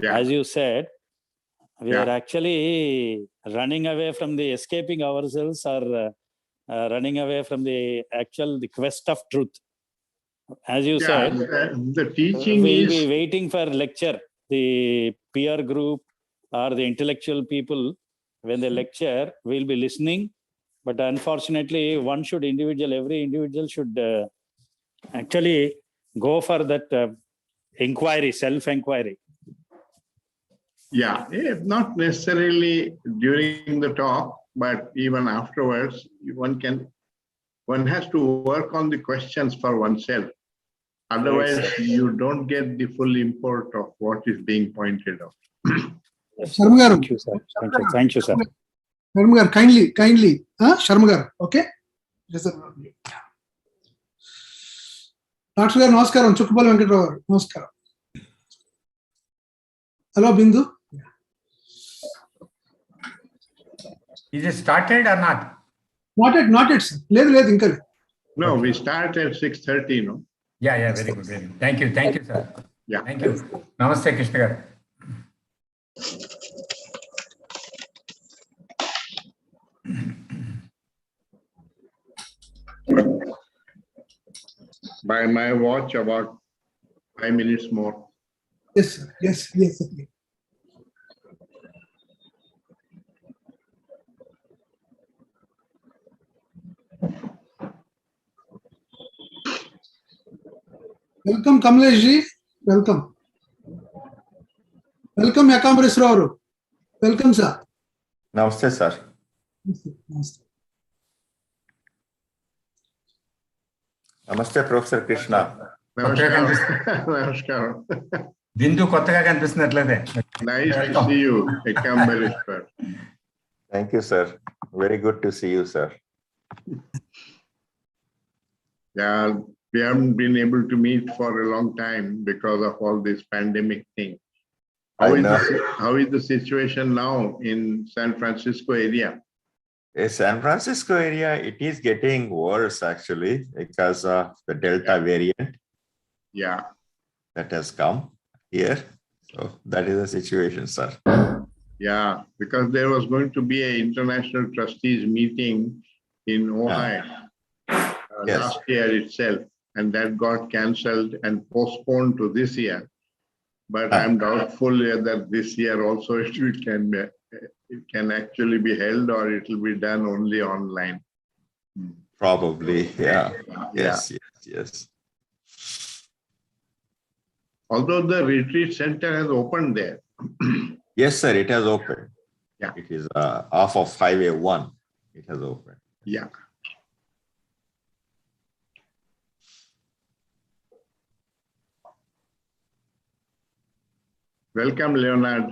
As you said, we are actually running away from the escaping ourselves or running away from the quest of truth. As you said, the teaching we'll be waiting for lecture. The peer group or the intellectual people, when they lecture, we'll be listening. But unfortunately, every individual should actually go for that inquiry, self-inquiry. Yeah, not necessarily during the talk, but even afterwards, one has to work on the questions for oneself. Otherwise, you don't get the full import of what is being pointed out. Sharma, thank you, sir. Thank you, sir. Sharma, kindly, Sharma, okay? Yes, sir. Dr. Garu, namaskaram. Chukkapalli Venkatrao garu, namaskaram. Hello, Bindu. Is it started or not? Not yet, sir. లేదు. No, we start at 6:30, no? Yeah, very good. Thank you, sir. Yeah. Thank you. Namaste, Krishna garu. By my watch, about 5 minutes more. Yes, sir. Yes. Welcome, Kamlesh ji. Welcome. Welcome, Yakambaresh Rao. Welcome, sir. Namaste, sir. Namaste, Professor Krishna. Namaskar. Bindu kottaga kanipistunnatleదే. Nice to see you, Yakambaresh. Thank you, sir. Very good to see you, sir. Yeah, we haven't been able to meet for a long time because of all this pandemic thing. How is the situation now in San Francisco area? In San Francisco area, it is getting worse actually because of the Delta variant. Yeah. That has come here. So that is the situation, sir. Yeah, because there was going to be an international trustees meeting in Ohio last year itself, and that got cancelled and postponed to this year. But I'm doubtful that this year also it can actually be held, or it will be done only online. Probably, yeah. Yes. Although the retreat center has opened there. Yes, sir, it has opened. Yeah. It is off of Highway 1. It has opened. Yeah. Welcome, Leonard.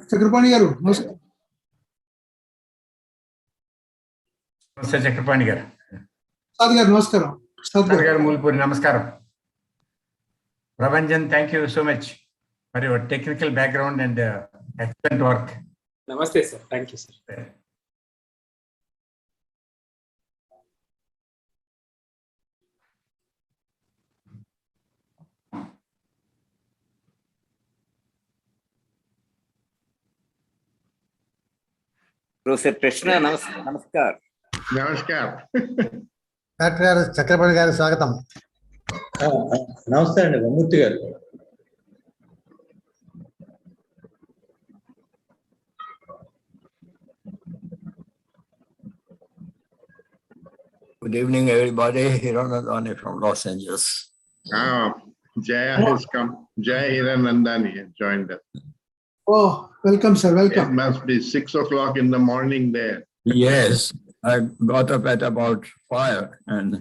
Chakrapani garu, Namaste, Chakrapani garu. Prasad garu, namaskaram. Prasad garu, Mulpuri, namaskaram. Prabhanjan, thank you so much for your technical background and excellent work. Namaste, sir. Thank you, sir. Professor Krishna, namaskar. Namaskar. Dr. garu, Chakrapani garu, swagatam. Namaste, Murthy garu. Good evening, everybody. Hiranandani from Los Angeles. Jaya has come. Jaya Hiranandani has joined us. Oh, welcome, sir. Welcome. It must be 6 o'clock in the morning there. Yes, I got up at about 5 and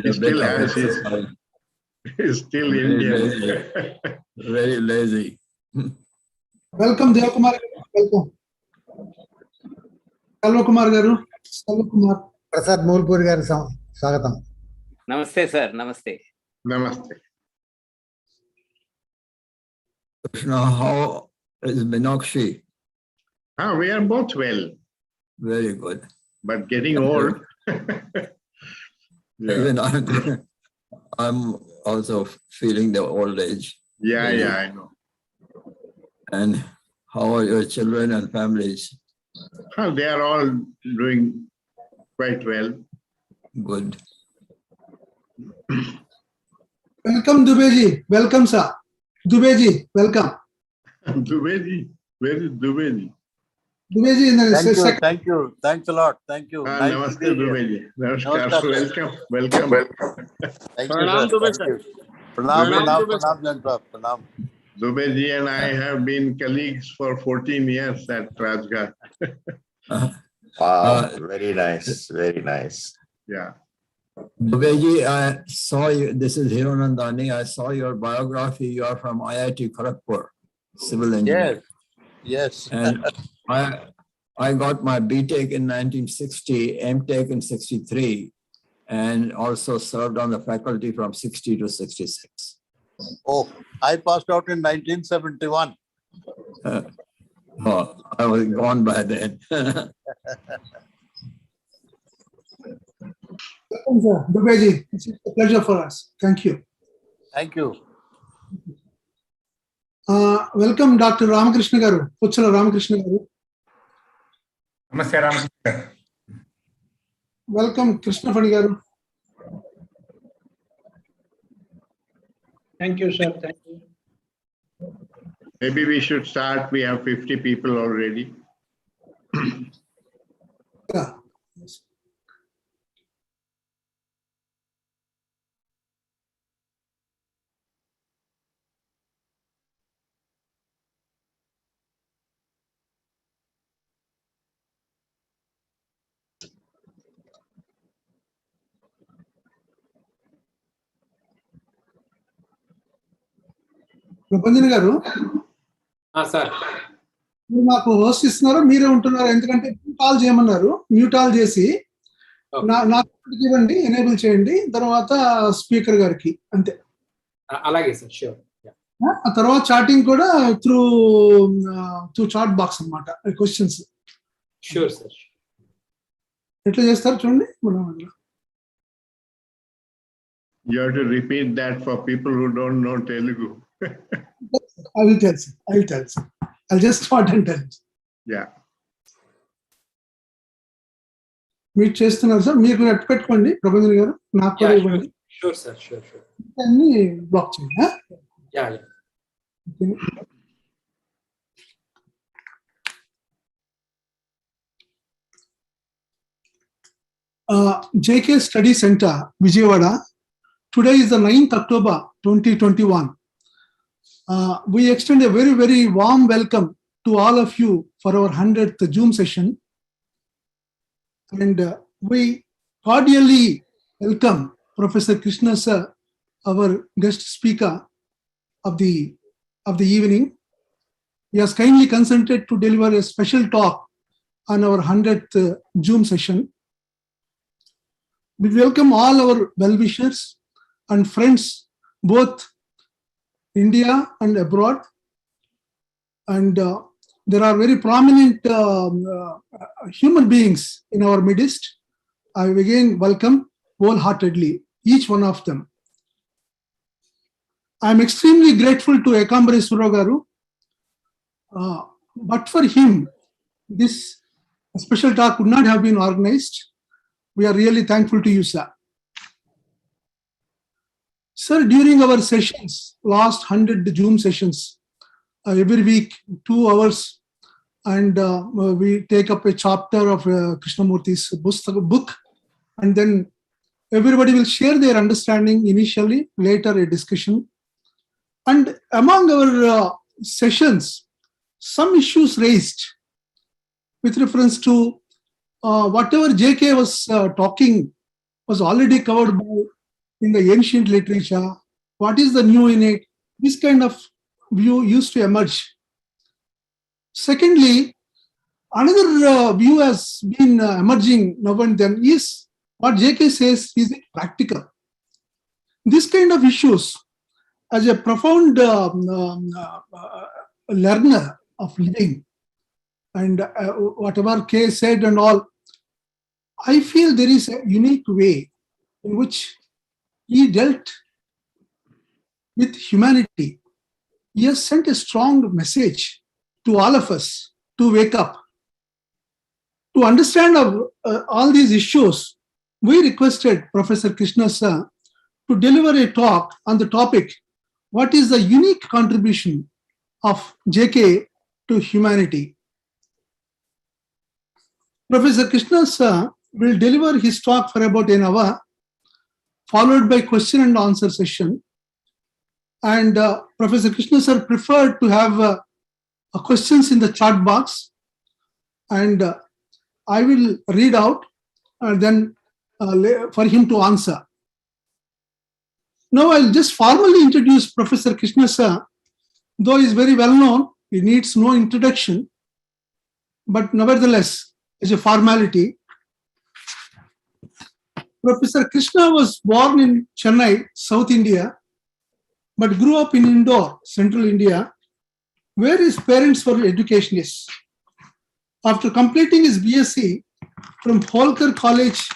He still has he's still Indian. Very lazy. Welcome, Devakumar. Welcome. Salva Kumar garu. Salva Kumar. Prasad Mulpuri garu, swagatam. Namaste, sir. Namaste. Namaste. Krishna, how is Meenakshi? We are both well, Very good. but getting old. Yeah. Even I'm also feeling the old age. Yeah, Really. yeah, I know. And how are your children and families? They are all doing quite well. Good. Welcome, Dubeji. Welcome, sir. Dubeji, welcome. Dubeji, where is Dubeji? Dubeji in the second. Thank you. Thanks a lot. Thank you. Namaste, Dubeji. Namaskar. Namaskar. Welcome. Thank you, Pranam, sir. Dubey, Thank you. Pranam, Pranam. Dubeji and I have been colleagues for 14 years at Rajghat. Wow, very nice, very nice. Yeah. Dubeji, I saw you. This is Hiranandani. I saw your biography. You are from IIT Kharagpur, civil engineer. Yes. And I got my BTech in 1960, MTech in 63, and also served on the faculty from 60 to 66. Oh, I passed out in 1971. Oh, I was gone by then. Welcome, sir. Dubeji, it's a pleasure for us. Thank you. Thank you. Welcome, Dr. Ramakrishna Garu, Puchala Ramakrishna Garu. Namaste, Ramakrishna. Welcome, Krishna Fani Garu. Thank you, sir. Thank you. Maybe we should start. We have 50 people already. Yeah. Prabhanjan గారు sir మీరు మాకు host ఇస్తున్నారో మీరే ఉంటున్నారు, ఎందుకంటే call చేయమన్నారు. Mute all చేసి నాకు ఇవ్వండి, ఎనేబుల్ చేయండి, తర్వాత స్పీకర్ గారికి అంతే. అలాగే సార్, షూర్. ఆ తర్వాత చాటింగ్ కూడా త్రూ చాట్ బాక్స్ అన్నమాట, క్వశ్చన్స్. Sure sir. ఎట్లా చేస్తారు చూడండి. You have to repeat that for people who don't know Telugu. I will tell you. I'll just start and tell you. Yeah. Meet చేస్తున్నారు sir, మీరు net పెట్టుకోండి ప్రభంజన్ గారు, నాకు కూడా ఇవ్వండి. Sure sir, sure. అన్ని బ్లాక్ చేయండి. Yeah. JK Study Center, Vijayawada. Today is the 9th October 2021. We extend a very, very warm welcome to all of you for our 100th Zoom session. And we cordially welcome Professor Krishna sir, our guest speaker of the evening. He has kindly consented to deliver a special talk on our 100th Zoom session. We welcome all our well-wishers and friends, both India and abroad. And there are very prominent human beings in our midst. I again welcome wholeheartedly each one of them. I am extremely grateful to Ekambare Garu. But for him, this special talk would not have been organized. We are really thankful to you, sir. Sir, during our sessions, last 100 Zoom sessions, every week, 2 hours, and we take up a chapter of Krishnamurti's book, and then everybody will share their understanding initially, later a discussion. And among our sessions, some issues raised with reference to whatever JK was talking was already covered by in the ancient literature. What is the new in it? This kind of view used to emerge. Secondly, another view has been emerging now and then is what JK says is practical. This kind of issues, as a profound learner of living, and whatever Kay said and all, I feel there is a unique way in which he dealt with humanity. He has sent a strong message to all of us to wake up. To understand all these issues, we requested Professor Krishna sir to deliver a talk on the topic, what is the unique contribution of JK to humanity? Professor Krishna sir will deliver his talk for about an hour, followed by question and answer session. And Professor Krishna sir preferred to have questions in the chat box, and I will read out and then for him to answer. Now I'll just formally introduce Professor Krishna sir. Though he is very well known, he needs no introduction, but nevertheless, as a formality, Professor Krishna was born in Chennai, South India, but grew up in Indore, Central India, where his parents were educationists. After completing his BSc from Holkar College,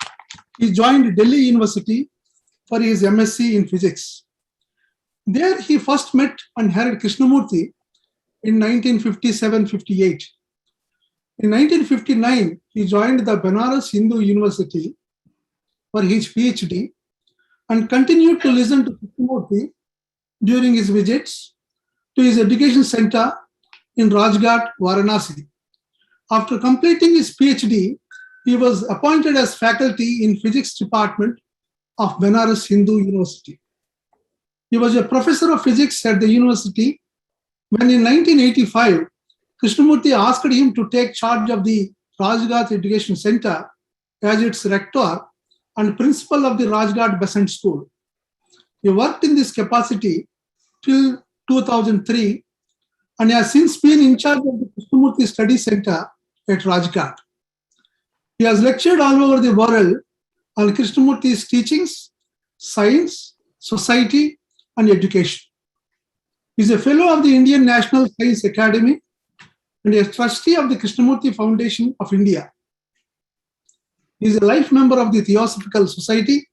he joined Delhi University for his MSc in physics. There he first met and heard Krishnamurti in 1957-58. In 1959, he joined the Banaras Hindu University for his PhD and continued to listen to Krishnamurti during his visits to his education center in Rajghat, Varanasi. After completing his PhD, he was appointed as faculty in physics department of Banaras Hindu University. He was a professor of physics at the university when in 1985, Krishnamurti asked him to take charge of the Rajghat Education Center as its rector and principal of the Rajghat Besant School. He worked in this capacity till 2003 and has since been in charge of the Krishnamurti Study Center at Rajghat. He has lectured all over the world on Krishnamurti's teachings, science, society, and education. He is a fellow of the Indian National Science Academy and a trustee of the Krishnamurti Foundation of India. He is a life member of the Theosophical Society.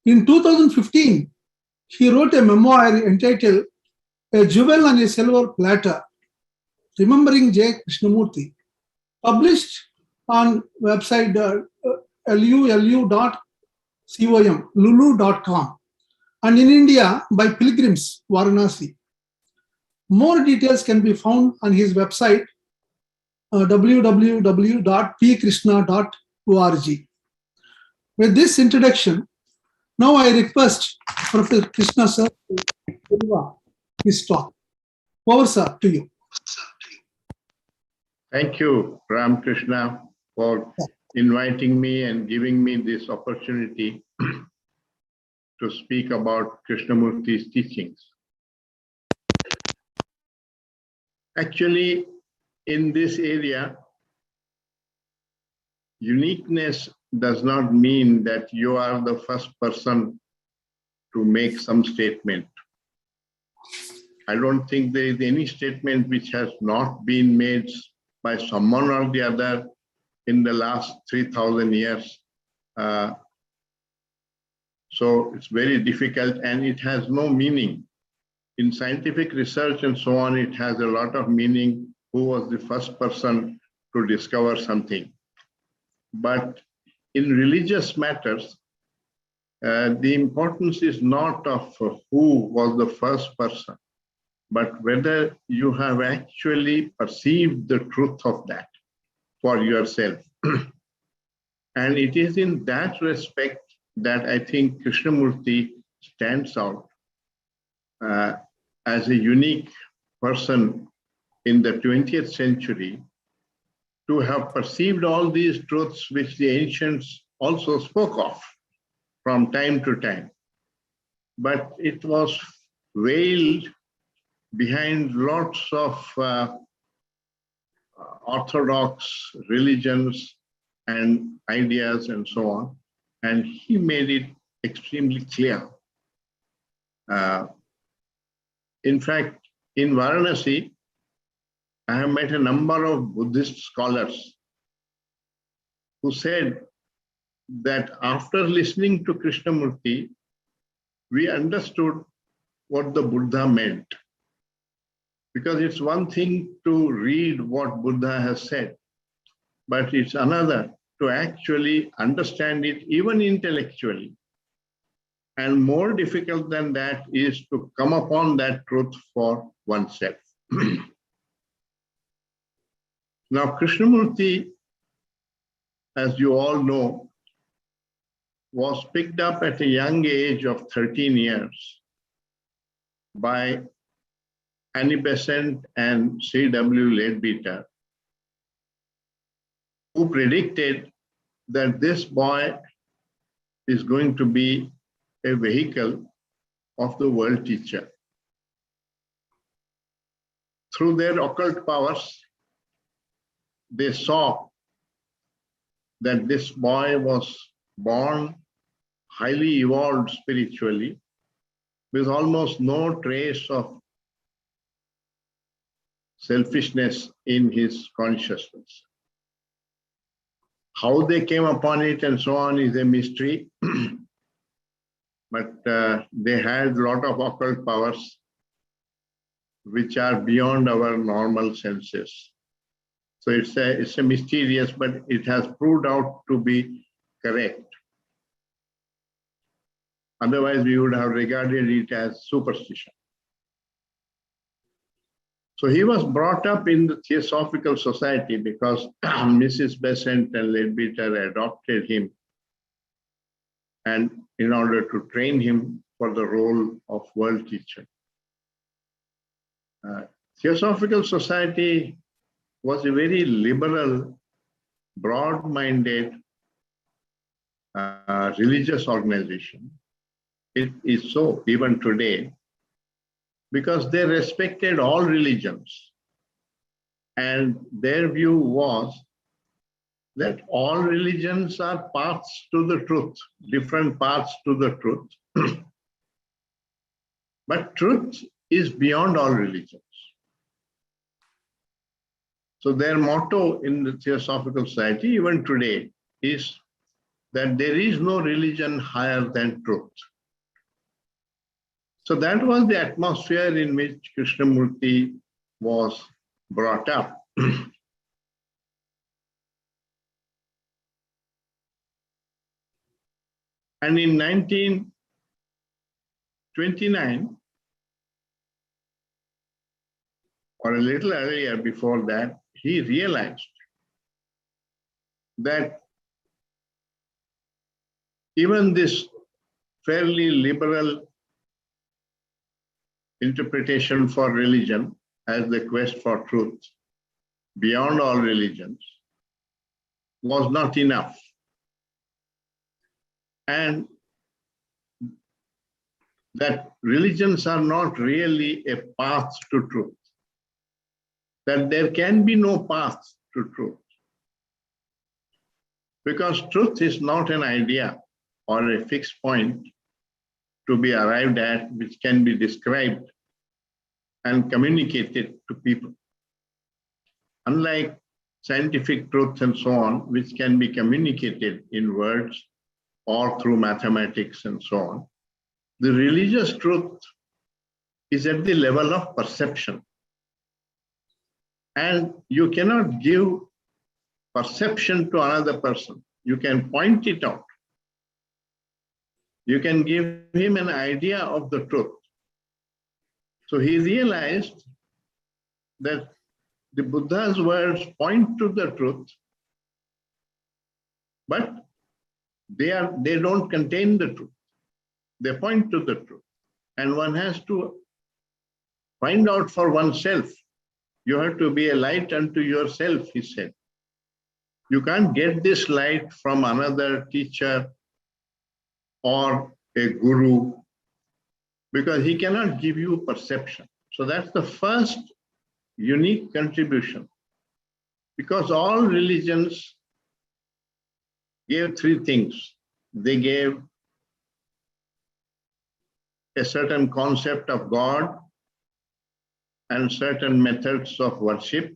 In 2015, he wrote a memoir entitled A Jewel on a Silver Platter, Remembering J. Krishnamurti, published on website lulu.com, and in India by Pilgrims, Varanasi. More details can be found on his website, www.pkrishna.org. With this introduction, now I request Professor Krishna sir to deliver his talk. Over, sir, to you. Thank you, Ram Krishna, for inviting me and giving me this opportunity to speak about Krishnamurti's teachings. Actually, in this area, uniqueness does not mean that you are the first person to make some statement. I don't think there is any statement which has not been made by someone or the other in the last 3,000 years. So it's very difficult and it has no meaning. In scientific research and so on, it has a lot of meaning. Who was the first person to discover something? But in religious matters, the importance is not of who was the first person, but whether you have actually perceived the truth of that for yourself. And it is in that respect that I think Krishnamurti stands out as a unique person in the 20th century to have perceived all these truths which the ancients also spoke of from time to time. But it was veiled behind lots of orthodox religions and ideas and so on. And he made it extremely clear In fact, in Varanasi, I have met a number of Buddhist scholars who said that after listening to Krishnamurti, we understood what the Buddha meant. Because it's one thing to read what Buddha has said, but it's another to actually understand it even intellectually. And more difficult than that is to come upon that truth for oneself. Now, Krishnamurti, as you all know, was picked up at a young age of 13 years by Annie Besant and C.W. Leadbeater, who predicted that this boy is going to be a vehicle of the world teacher. Through their occult powers, they saw that this boy was born highly evolved spiritually, with almost no trace of selfishness in his consciousness. How they came upon it and so on is a mystery, but they had a lot of occult powers which are beyond our normal senses. So it's a mysterious, but it has proved out to be correct. Otherwise, we would have regarded it as superstition. So he was brought up in the Theosophical Society because Mrs. Besant and Leadbeater adopted him, and in order to train him for the role of world teacher. Theosophical Society was a very liberal, broad-minded religious organization. It is so even today, because they respected all religions. And their view was that all religions are paths to the truth, different paths to the truth. But truth is beyond all religions. So their motto in the Theosophical Society, even today, is that there is no religion higher than truth. So that was the atmosphere in which Krishnamurti was brought up. And in 1929, or a little earlier before that, he realized that even this fairly liberal interpretation for religion as the quest for truth beyond all religions was not enough. And that religions are not really a path to truth, that there can be no path to truth. Because truth is not an idea or a fixed point to be arrived at, which can be described and communicated to people. Unlike scientific truth and so on, which can be communicated in words or through mathematics and so on, the religious truth is at the level of perception. And you cannot give perception to another person. You can point it out. You can give him an idea of the truth. So he realized that the Buddha's words point to the truth, but they don't contain the truth. They point to the truth. And one has to find out for oneself. You have to be a light unto yourself, he said. You can't get this light from another teacher or a guru, because he cannot give you perception. So that's the first unique contribution. Because all religions gave three things. They gave a certain concept of God and certain methods of worship.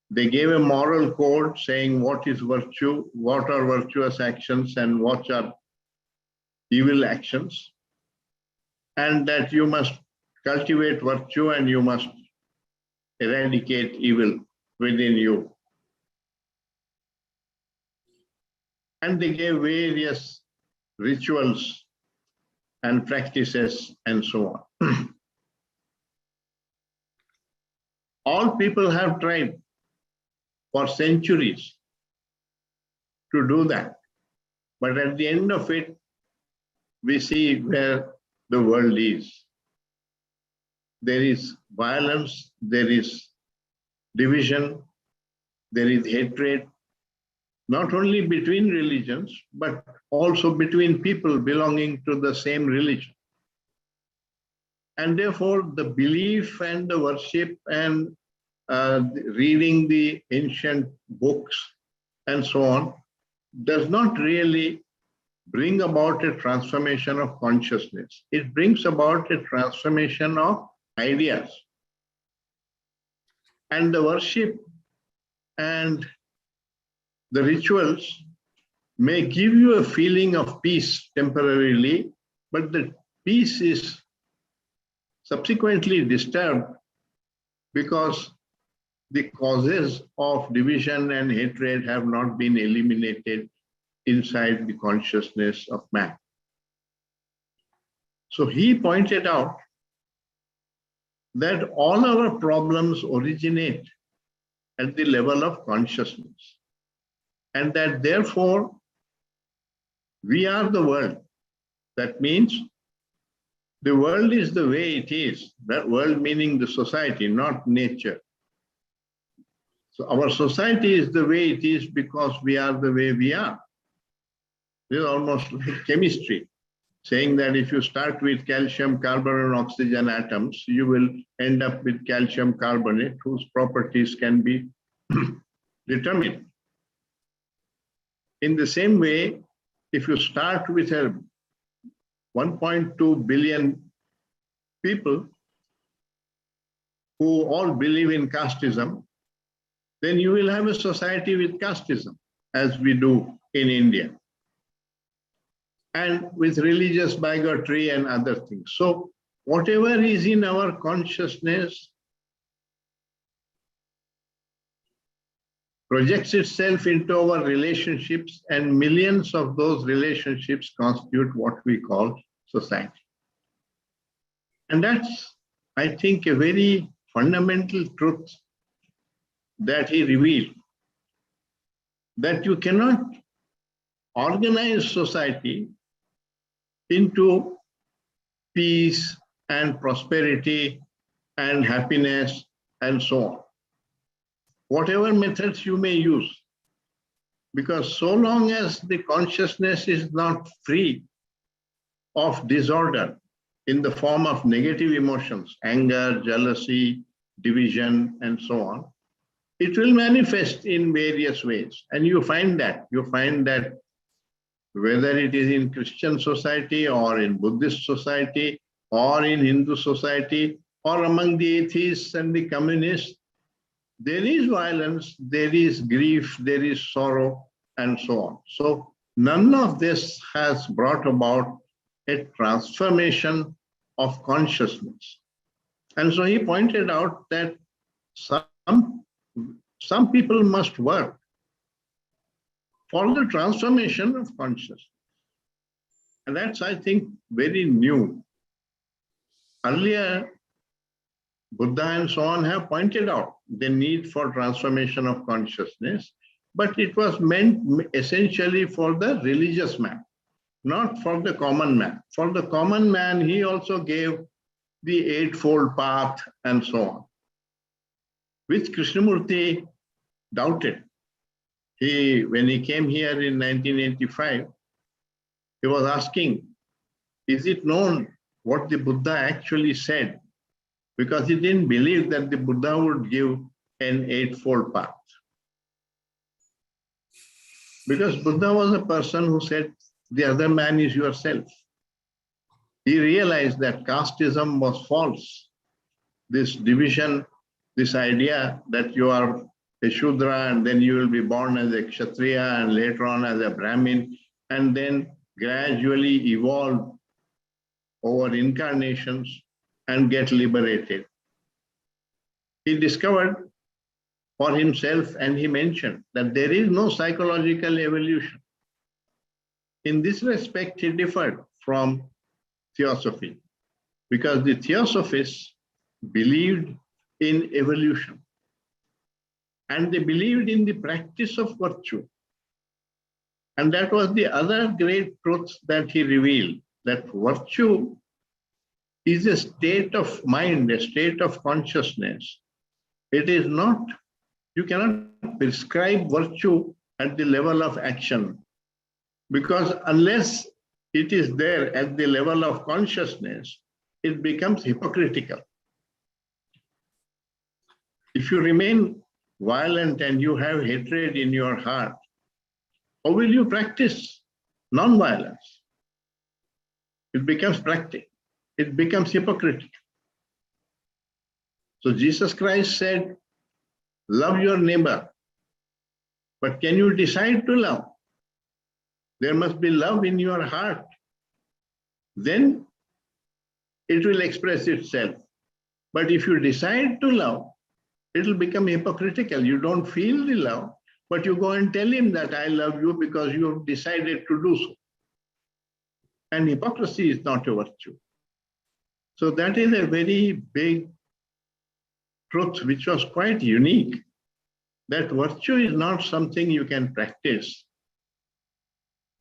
They gave a moral code saying what is virtue, what are virtuous actions, and what are evil actions, and that you must cultivate virtue and you must eradicate evil within you. And they gave various rituals and practices and so on. All people have tried for centuries to do that. But at the end of it, we see where the world is. There is violence, there is division, there is hatred, not only between religions, but also between people belonging to the same religion. And therefore, the belief and the worship and reading the ancient books and so on does not really bring about a transformation of consciousness. It brings about a transformation of ideas. And the worship and the rituals may give you a feeling of peace temporarily, but the peace is subsequently disturbed because the causes of division and hatred have not been eliminated inside the consciousness of man. So he pointed out that all our problems originate at the level of consciousness, and that therefore we are the world. That means the world is the way it is. That world meaning the society, not nature. So our society is the way it is because we are the way we are. This is almost like chemistry, saying that if you start with calcium, carbon, and oxygen atoms, you will end up with calcium carbonate, whose properties can be determined. In the same way, if you start with a 1.2 billion people who all believe in casteism, then you will have a society with casteism, as we do in India, and with religious bigotry and other things. So whatever is in our consciousness projects itself into our relationships, and millions of those relationships constitute what we call society. And that's, I think, a very fundamental truth that he revealed, that you cannot organize society into peace and prosperity and happiness and so on, whatever methods you may use, because so long as the consciousness is not free of disorder in the form of negative emotions, anger, jealousy, division, and so on, it will manifest in various ways. And you find that whether it is in Christian society or in Buddhist society or in Hindu society or among the atheists and the communists, there is violence, there is grief, there is sorrow, and so on. So none of this has brought about a transformation of consciousness. And so he pointed out that some people must work for the transformation of consciousness. And that's, I think, very new. Earlier, Buddha and so on have pointed out the need for transformation of consciousness, but it was meant essentially for the religious man, not for the common man. For the common man, he also gave the Eightfold Path and so on, which Krishnamurti doubted. When he came here in 1985, he was asking, is it known what the Buddha actually said? Because he didn't believe that the Buddha would give an Eightfold Path. Because Buddha was a person who said, the other man is yourself. he realized that casteism was false. This division, this idea that you are a Shudra and then you will be born as a Kshatriya and later on as a Brahmin, and then gradually evolve over incarnations and get liberated. He discovered for himself, and he mentioned that there is no psychological evolution. In this respect, he differed from Theosophy, because the Theosophists believed in evolution, and they believed in the practice of virtue. And that was the other great truth that he revealed, that virtue is a state of mind, a state of consciousness. It is not, you cannot prescribe virtue at the level of action, because unless it is there at the level of consciousness, it becomes hypocritical. If you remain violent and you have hatred in your heart, how will you practice non-violence? It becomes practical. It becomes hypocritical. So Jesus Christ said, love your neighbor. But can you decide to love? There must be love in your heart. Then it will express itself. But if you decide to love, it will become hypocritical. You don't feel the love, but you go and tell him that I love you because you have decided to do so. And hypocrisy is not a virtue. So that is a very big truth which was quite unique, that virtue is not something you can practice.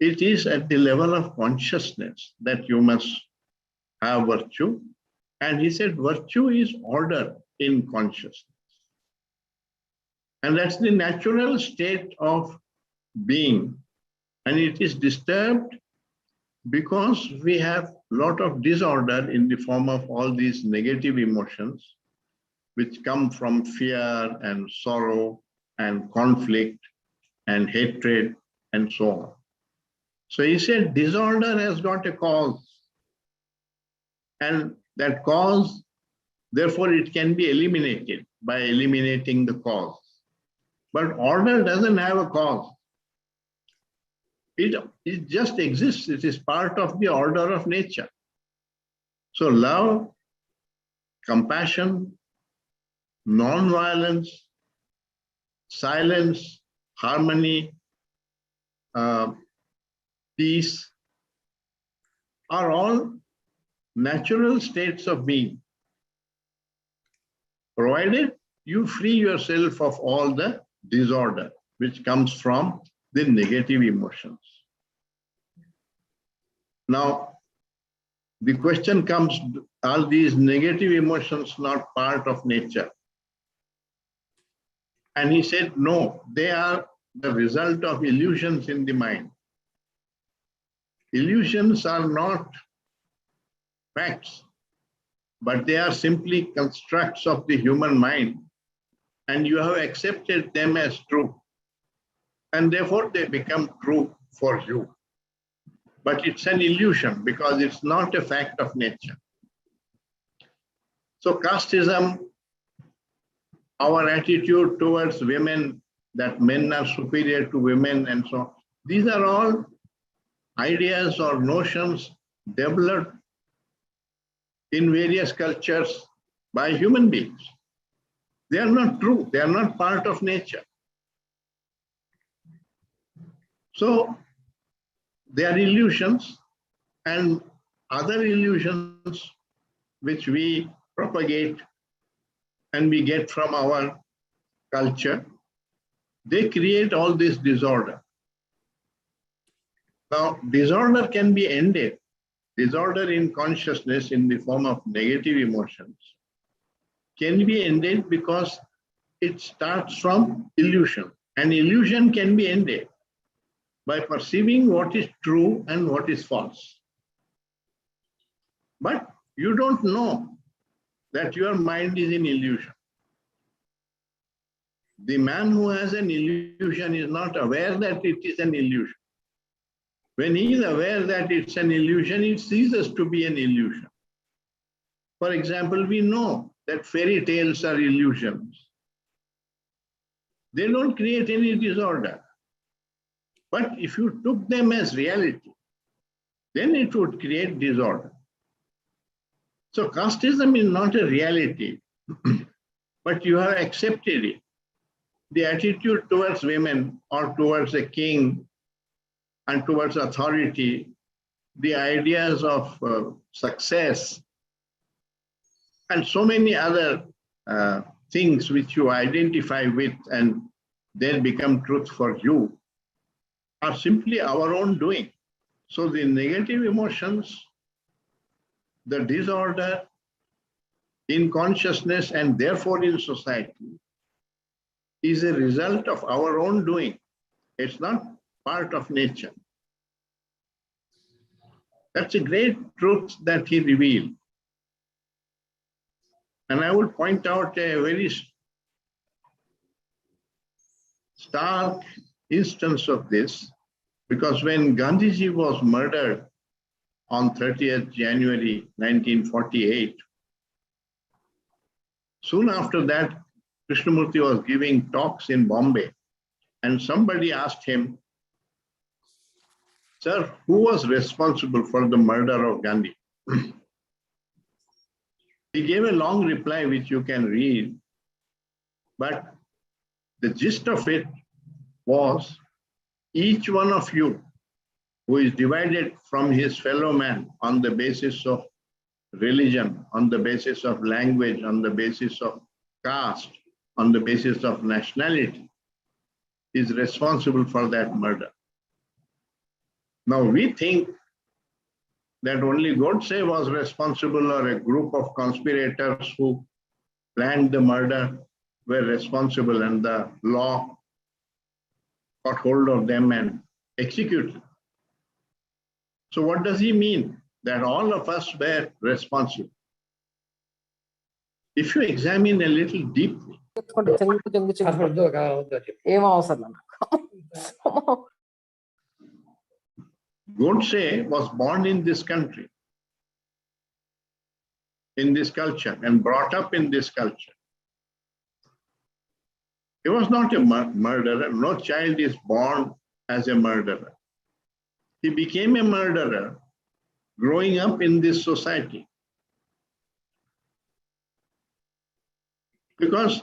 It is at the level of consciousness that you must have virtue. And he said virtue is order in consciousness. And that's the natural state of being. And it is disturbed because we have a lot of disorder in the form of all these negative emotions, which come from fear and sorrow and conflict and hatred and so on. So he said disorder has got a cause. And that cause, therefore, it can be eliminated by eliminating the cause. But order doesn't have a cause. It just exists. It is part of the order of nature. So love, compassion, non-violence, silence, harmony, peace are all natural states of being, provided you free yourself of all the disorder which comes from the negative emotions. Now, the question comes, are these negative emotions not part of nature? And he said, no, they are the result of illusions in the mind. Illusions are not facts, but they are simply constructs of the human mind, and you have accepted them as true. And therefore they become true for you. But it's an illusion because it's not a fact of nature. So casteism, our attitude towards women, that men are superior to women and so on, these are all ideas or notions developed in various cultures by human beings. They are not true. They are not part of nature. So they are illusions, and other illusions which we propagate and we get from our culture, they create all this disorder. Now, disorder can be ended. Disorder in consciousness in the form of negative emotions can be ended because it starts from illusion. And illusion can be ended by perceiving what is true and what is false. But you don't know that your mind is in illusion. The man who has an illusion is not aware that it is an illusion. When he is aware that it's an illusion, it ceases to be an illusion. For example, we know that fairy tales are illusions. They don't create any disorder. But if you took them as reality, then it would create disorder. So casteism is not a reality, but you have accepted it. The attitude towards women or towards a king and towards authority, the ideas of success, and so many other things which you identify with and then become truth for you, are simply our own doing. So the negative emotions, the disorder in consciousness and therefore in society is a result of our own doing. It's not part of nature. That's a great truth that he revealed. And I would point out a very stark instance of this, because when Gandhiji was murdered on 30th January 1948, soon after that, Krishnamurti was giving talks in Bombay, and somebody asked him, "Sir, who was responsible for the murder of Gandhi?" He gave a long reply, which you can read, but the gist of it was, each one of you who is divided from his fellow man on the basis of religion, on the basis of language, on the basis of caste, on the basis of nationality, is responsible for that murder. Now we think that only Godse was responsible, or a group of conspirators who planned the murder were responsible, and the law got hold of them and executed. So what does he mean? That all of us were responsible. If you examine a little deeply, Godse was born in this country, in this culture, and brought up in this culture. He was not a murderer. No child is born as a murderer. He became a murderer growing up in this society. Because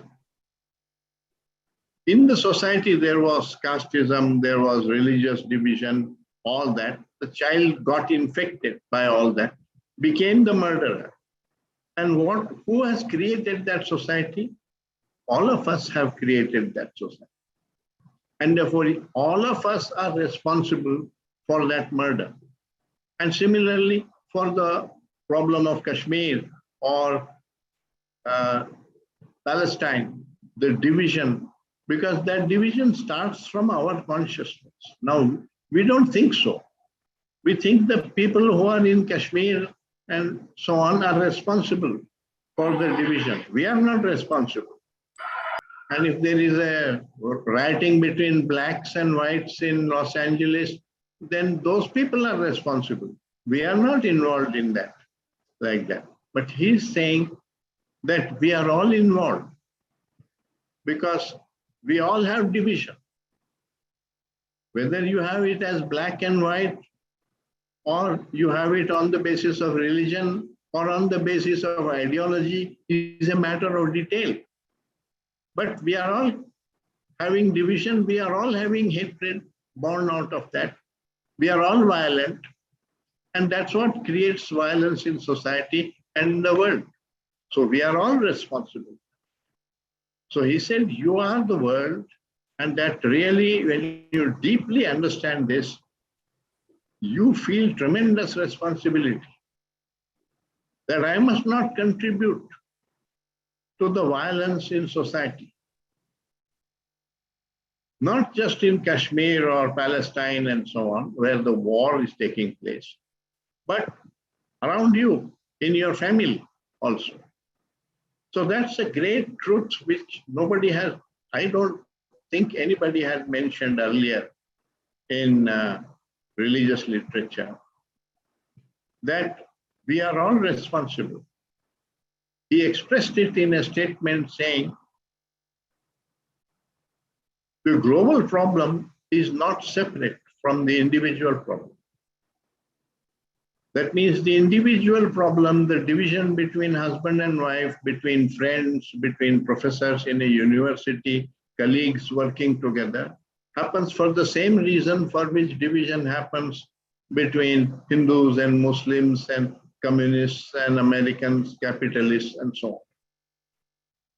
in the society there was casteism, there was religious division, all that. The child got infected by all that, became the murderer. And who has created that society? All of us have created that society. And therefore, all of us are responsible for that murder. And similarly, for the problem of Kashmir or Palestine, the division, because that division starts from our consciousness. Now, we don't think so. We think the people who are in Kashmir and so on are responsible for the division. We are not responsible. And if there is a rioting between blacks and whites in Los Angeles, then those people are responsible. We are not involved in that, like that. But he's saying that we are all involved because we all have division. Whether you have it as black and white, or you have it on the basis of religion or on the basis of ideology, is a matter of detail. But we are all having division, we are all having hatred born out of that. We are all violent, and that's what creates violence in society and in the world. So we are all responsible. So he said, you are the world, and that really, when you deeply understand this, you feel tremendous responsibility that I must not contribute to the violence in society. Not just in Kashmir or Palestine and so on, where the war is taking place, but around you, in your family also. So that's a great truth which nobody has, I don't think anybody had mentioned earlier in religious literature, that we are all responsible. He expressed it in a statement saying, the global problem is not separate from the individual problem. That means the individual problem, the division between husband and wife, between friends, between professors in a university, colleagues working together, happens for the same reason for which division happens between Hindus and Muslims and communists and Americans, capitalists, and so on.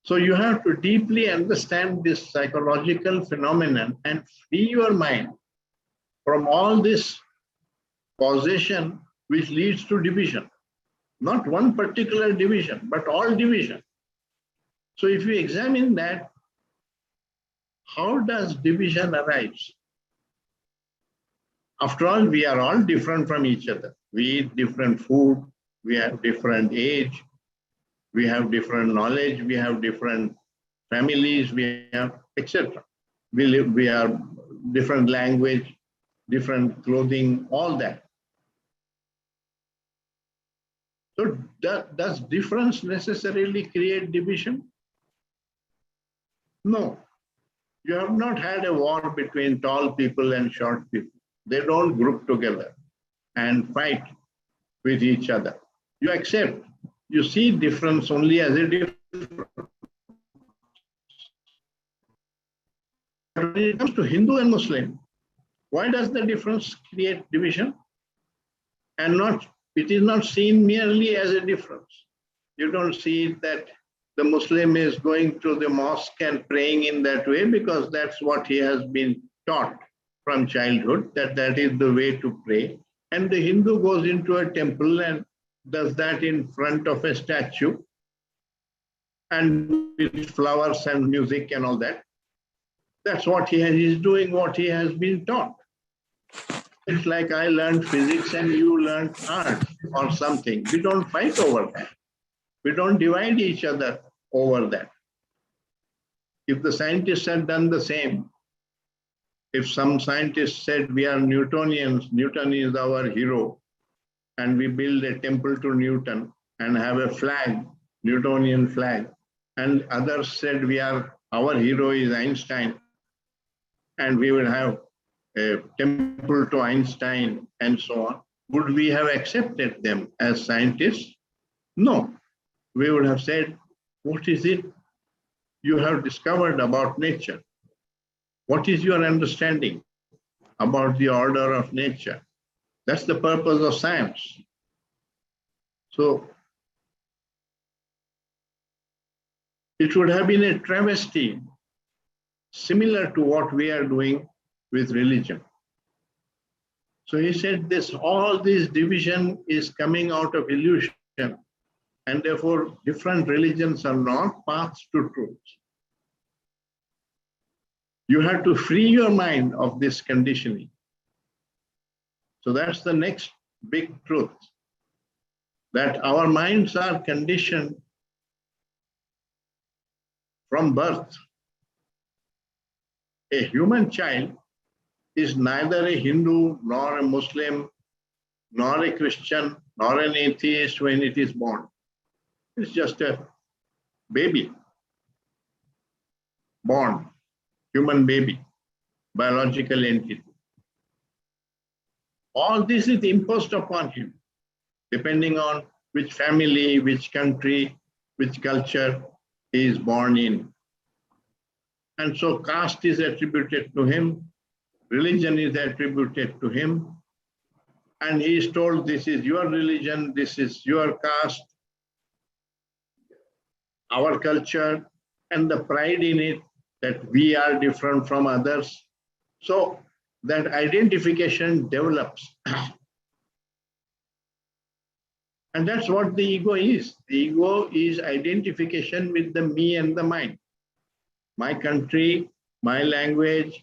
So you have to deeply understand this psychological phenomenon and free your mind from all this causation which leads to division. Not one particular division, but all division. So if you examine that, how does division arise? After all, we are all different from each other. We eat different food, we have different age, we have different knowledge, we have different families, we have, etc. We are different language, different clothing, all that. So does difference necessarily create division? No. You have not had a war between tall people and short people. They don't group together and fight with each other. You accept. You see difference only as a difference. When it comes to Hindu and Muslim, why does the difference create division? And it is not seen merely as a difference. You don't see that the Muslim is going to the mosque and praying in that way because that's what he has been taught from childhood, that is the way to pray. And the Hindu goes into a temple and does that in front of a statue and with flowers and music and all that. That's what he's doing, what he has been taught. It's like I learned physics and you learned art or something. We don't fight over that. We don't divide each other over that. If the scientists had done the same, if some scientists said we are Newtonians, Newton is our hero, and we build a temple to Newton and have a flag, Newtonian flag, and others said our hero is Einstein, and we will have a temple to Einstein and so on, would we have accepted them as scientists? No. We would have said, what is it you have discovered about nature? What is your understanding about the order of nature? That's the purpose of science. So it would have been a travesty similar to what we are doing with religion. So he said all this division is coming out of illusion, and therefore different religions are not paths to truth. You have to free your mind of this conditioning. So that's the next big truth, that our minds are conditioned from birth. A human child is neither a Hindu, nor a Muslim, nor a Christian, nor an atheist when it is born. It's just a baby, born, human baby, biological entity. All this is imposed upon him, depending on which family, which country, which culture he is born in. And so caste is attributed to him, religion is attributed to him, and he is told this is your religion, this is your caste, our culture, and the pride in it that we are different from others. So that identification develops. And that's what the ego is. The ego is identification with the me and the mine. My country, my language,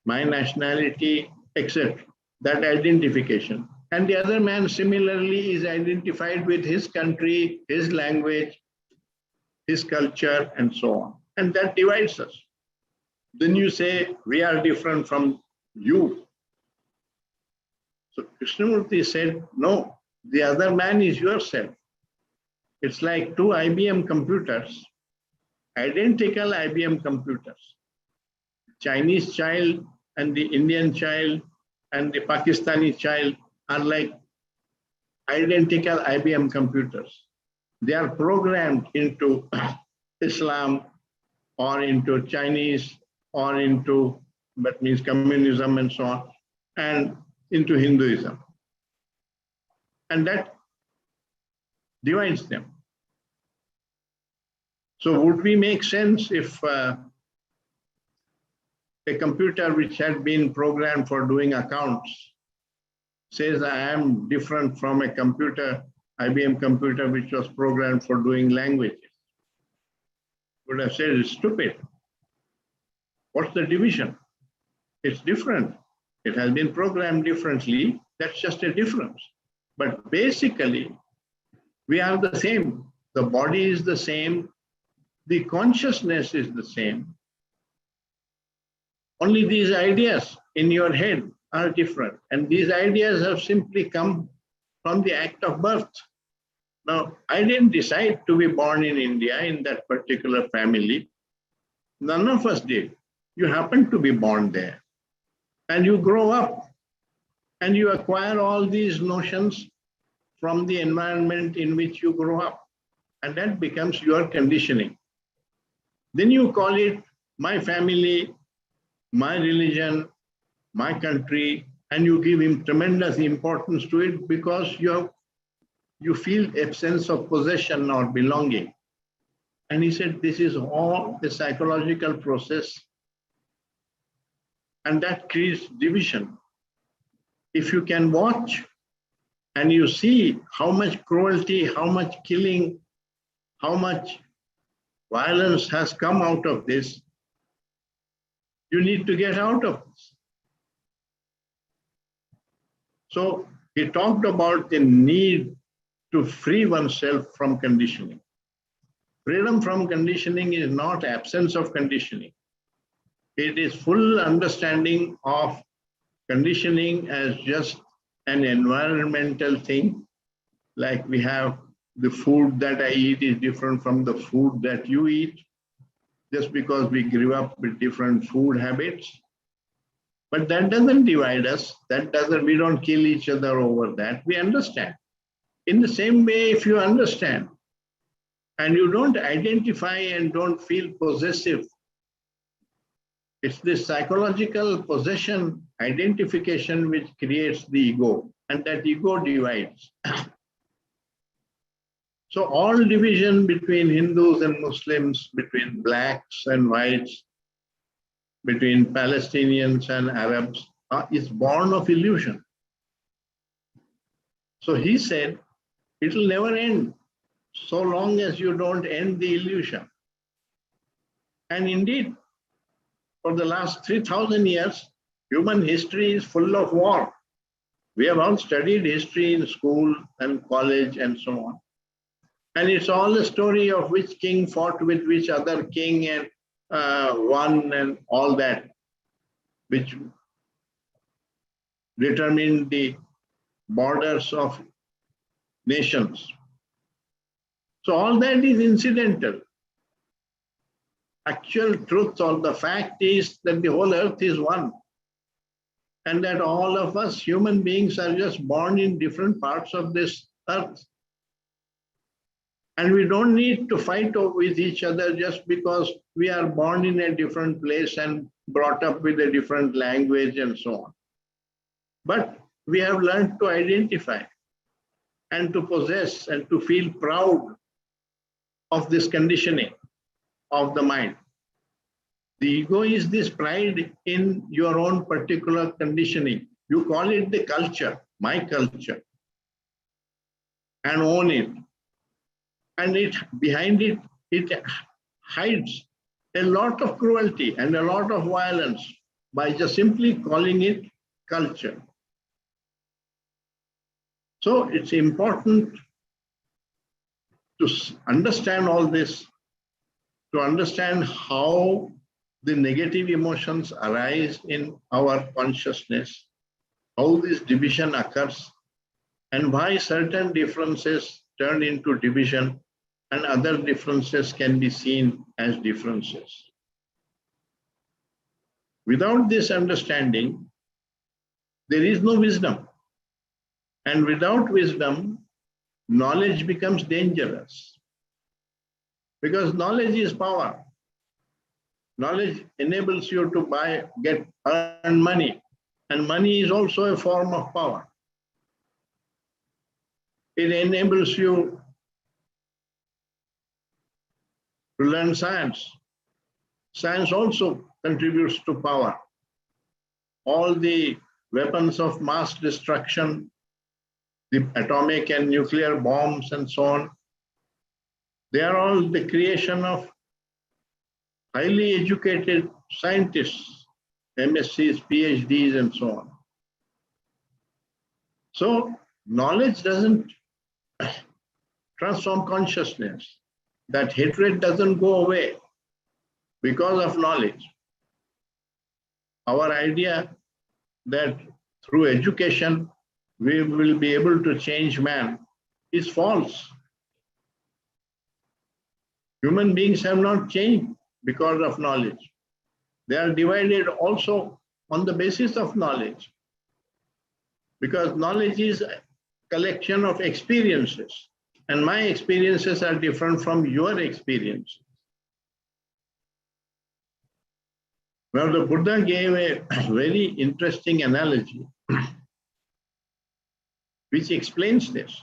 my nationality, etc. That identification. And the other man similarly is identified with his country, his language, his culture, and so on. And that divides us. Then you say, we are different from you. So Krishnamurti said, no, the other man is yourself. It's like two IBM computers, identical IBM computers. Chinese child and the Indian child and the Pakistani child are like identical IBM computers. They are programmed into Islam or into Chinese or into, that means communism and so on, and into Hinduism. And that divides them. So would we make sense if a computer which had been programmed for doing accounts says I am different from a computer, IBM computer, which was programmed for doing languages? Would have said it's stupid. What's the division? It's different. It has been programmed differently. That's just a difference. But basically, we are the same. The body is the same. The consciousness is the same. Only these ideas in your head are different. And these ideas have simply come from the act of birth. Now, I didn't decide to be born in India in that particular family. None of us did. You happen to be born there. And you grow up and you acquire all these notions from the environment in which you grow up. And that becomes your conditioning. Then you call it my family, my religion, my country, and you give him tremendous importance to it because you feel a sense of possession or belonging. And he said, this is all a psychological process. And that creates division. If you can watch and you see how much cruelty, how much killing, how much violence has come out of this, you need to get out of this. So he talked about the need to free oneself from conditioning. Freedom from conditioning is not absence of conditioning. It is full understanding of conditioning as just an environmental thing. Like we have the food that I eat is different from the food that you eat, just because we grew up with different food habits. But that doesn't divide us. We don't kill each other over that. We understand. In the same way, if you understand and you don't identify and don't feel possessive, it's this psychological possession identification which creates the ego, and that ego divides. So all division between Hindus and Muslims, between blacks and whites, between Palestinians and Arabs is born of illusion. So he said, it will never end so long as you don't end the illusion. And indeed, for the last 3,000 years, human history is full of war. We have all studied history in school and college and so on. And it's all a story of which king fought with which other king and won and all that, which determined the borders of nations. So all that is incidental. Actual truth or the fact is that the whole earth is one. And that all of us human beings are just born in different parts of this earth. And we don't need to fight with each other just because we are born in a different place and brought up with a different language and so on. But we have learned to identify and to possess and to feel proud of this conditioning of the mind. The ego is this pride in your own particular conditioning. You call it the culture, my culture, and own it. And behind it, it hides a lot of cruelty and a lot of violence by just simply calling it culture. So it's important to understand all this, to understand how the negative emotions arise in our consciousness, how this division occurs and why certain differences turn into division and other differences can be seen as differences. Without this understanding, there is no wisdom. And without wisdom, knowledge becomes dangerous. Because knowledge is power. Knowledge enables you to earn money. And money is also a form of power. It enables you to learn science. Science also contributes to power. All the weapons of mass destruction, the atomic and nuclear bombs and so on, they are all the creation of highly educated scientists, MScs, PhDs, and so on. So knowledge doesn't transform consciousness. That hatred doesn't go away because of knowledge. Our idea that through education we will be able to change man is false. Human beings have not changed because of knowledge. They are divided also on the basis of knowledge. Because knowledge is a collection of experiences. And my experiences are different from your experiences. Now, the Buddha gave a very interesting analogy which explains this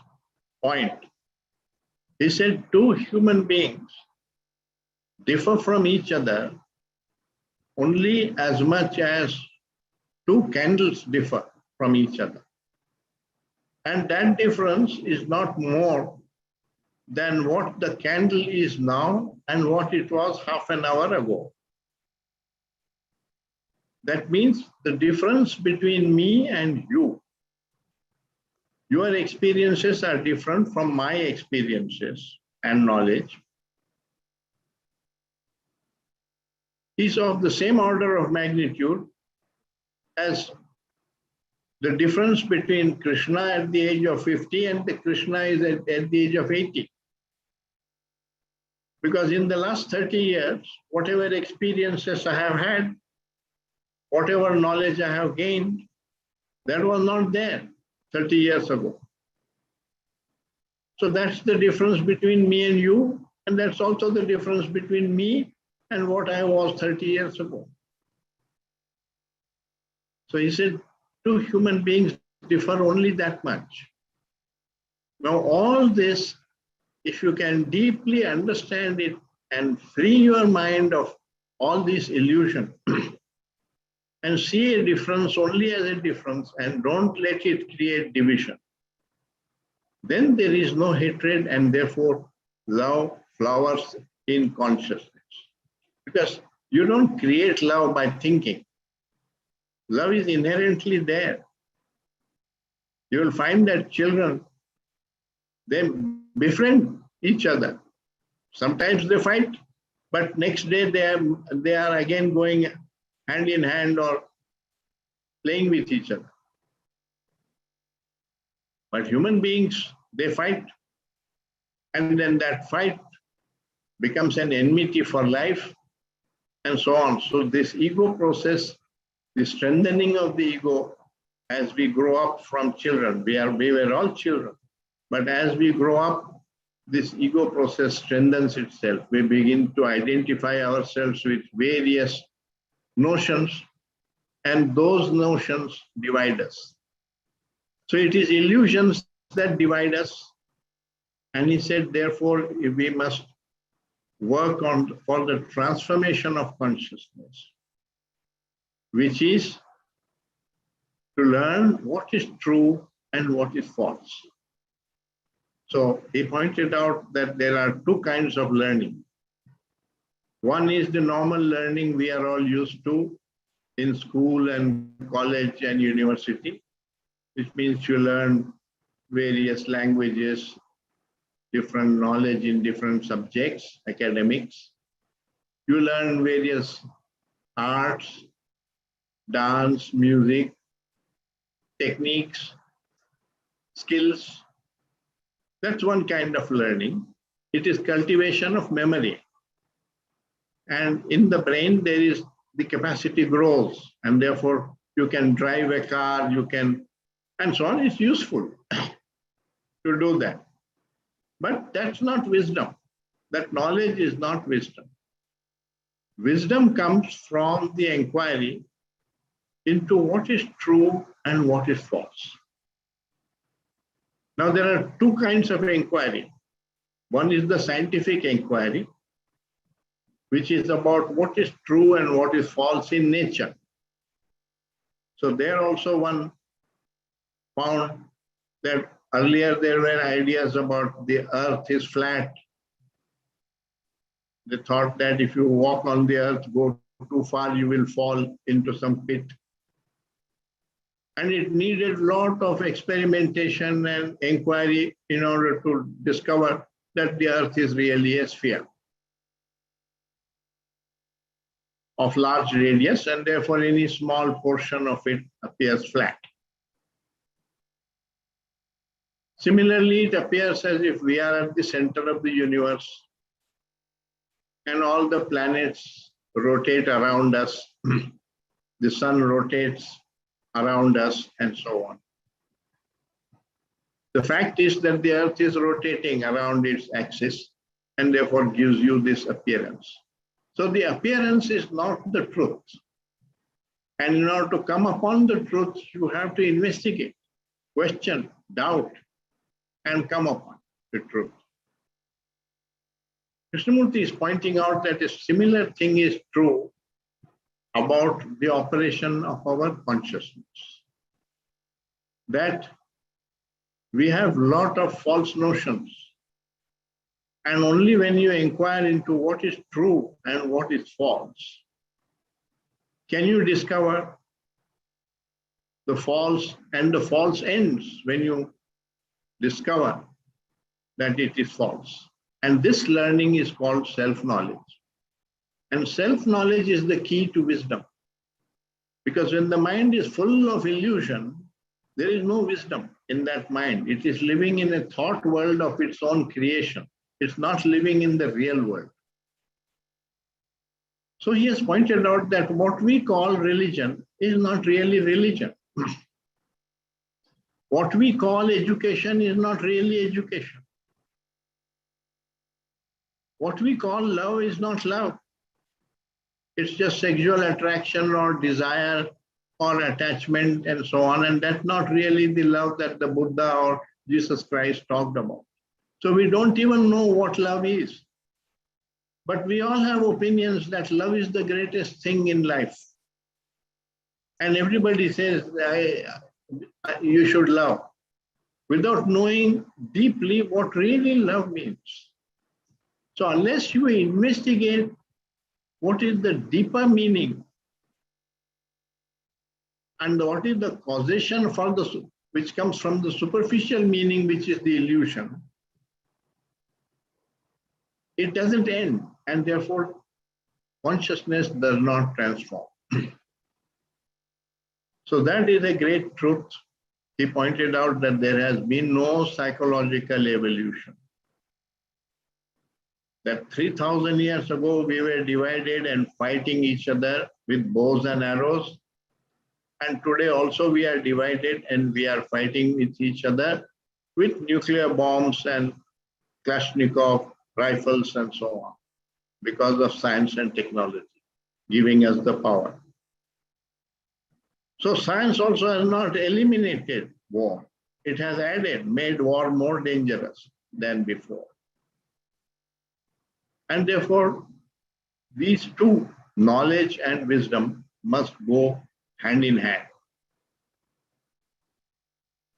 point. He said, two human beings differ from each other only as much as two candles differ from each other. And that difference is not more than what the candle is now and what it was half an hour ago. That means the difference between me and you, your experiences are different from my experiences and knowledge, is of the same order of magnitude as the difference between Krishna at the age of 50 and the Krishna is at the age of 80. Because in the last 30 years, whatever experiences I have had, whatever knowledge I have gained, that was not there 30 years ago. So that's the difference between me and you, and that's also the difference between me and what I was 30 years ago. So he said, two human beings differ only that much. Now all this, if you can deeply understand it and free your mind of all this illusion and see a difference only as a difference and don't let it create division, then there is no hatred and therefore love flowers in consciousness. Because you don't create love by thinking. Love is inherently there. You will find that children, they befriend each other. Sometimes they fight, but next day they are again going hand in hand or playing with each other. But human beings, they fight, and then that fight becomes an enmity for life, and so on. So this ego process, the strengthening of the ego as we grow up from children, we were all children, but as we grow up, this ego process strengthens itself. We begin to identify ourselves with various notions, and those notions divide us. So it is illusions that divide us. And he said, therefore, we must work for the transformation of consciousness, which is to learn what is true and what is false. So he pointed out that there are two kinds of learning. One is the normal learning we are all used to in school and college and university, which means you learn various languages, different knowledge in different subjects, academics. You learn various arts, dance, music, techniques, skills. That's one kind of learning. It is cultivation of memory. And in the brain, there is the capacity grows, and therefore you can drive a car, you can, and so on. It's useful to do that. But that's not wisdom. That knowledge is not wisdom. Wisdom comes from the inquiry into what is true and what is false. Now, there are two kinds of inquiry. One is the scientific inquiry, which is about what is true and what is false in nature. So there also one found that earlier there were ideas about the earth is flat. They thought that if you walk on the earth, go too far, you will fall into some pit. And it needed a lot of experimentation and inquiry in order to discover that the earth is really a sphere of large radius, and therefore any small portion of it appears flat. Similarly, it appears as if we are at the center of the universe and all the planets rotate around us. The sun rotates around us and so on. The fact is that the earth is rotating around its axis and therefore gives you this appearance. So the appearance is not the truth. And in order to come upon the truth, you have to investigate, question, doubt, and come upon the truth. Krishnamurti is pointing out that a similar thing is true about the operation of our consciousness. That we have a lot of false notions. And only when you inquire into what is true and what is false, can you discover the false, and the false ends when you discover that it is false. And this learning is called self-knowledge. And self-knowledge is the key to wisdom. Because when the mind is full of illusion, there is no wisdom in that mind. It is living in a thought world of its own creation. It's not living in the real world. So he has pointed out that what we call religion is not really religion. What we call education is not really education. What we call love is not love. It's just sexual attraction or desire or attachment and so on. And that's not really the love that the Buddha or Jesus Christ talked about. So we don't even know what love is. But we all have opinions that love is the greatest thing in life. And everybody says, you should love, without knowing deeply what really love means. So unless you investigate what is the deeper meaning and what is the causation for the, which comes from the superficial meaning, which is the illusion, it doesn't end, and therefore consciousness does not transform. So that is a great truth. He pointed out that there has been no psychological evolution. That 3,000 years ago, we were divided and fighting each other with bows and arrows. And today also we are divided and we are fighting with each other with nuclear bombs and Kalashnikov rifles and so on, because of science and technology giving us the power. So science also has not eliminated war. It has added, made war more dangerous than before. And therefore, these two, knowledge and wisdom, must go hand in hand.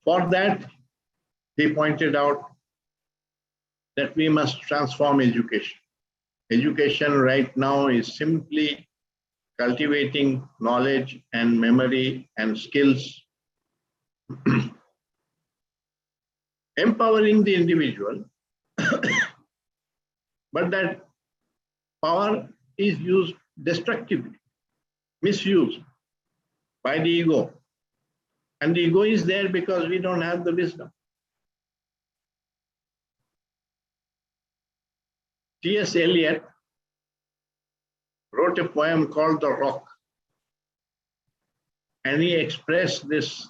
For that, he pointed out that we must transform education. Education right now is simply cultivating knowledge and memory and skills, empowering the individual, but that power is used destructively, misused by the ego. And the ego is there because we don't have the wisdom. T.S. Eliot wrote a poem called The Rock. And he expressed this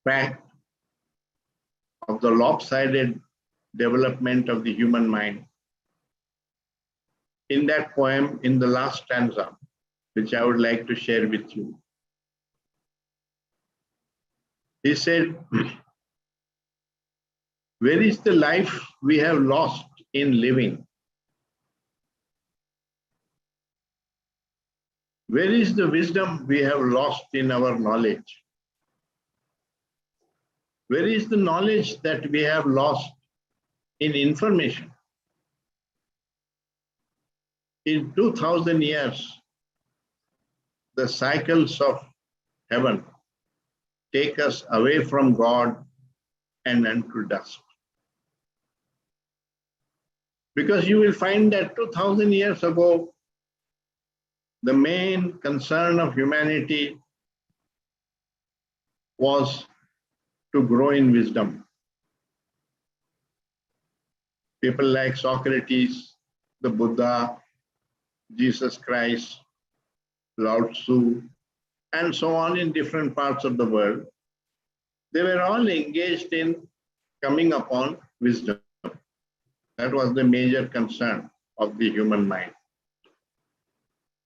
fact of the lopsided development of the human mind in that poem, in the last stanza, which I would like to share with you. He said, where is the life we have lost in living? Where is the wisdom we have lost in our knowledge? Where is the knowledge that we have lost in information? In 2000 years, the cycles of heaven take us away from God and unto dust. Because you will find that 2000 years ago, the main concern of humanity was to grow in wisdom. People like Socrates, the Buddha, Jesus Christ, Lao Tzu, and so on in different parts of the world, they were all engaged in coming upon wisdom. That was the major concern of the human mind.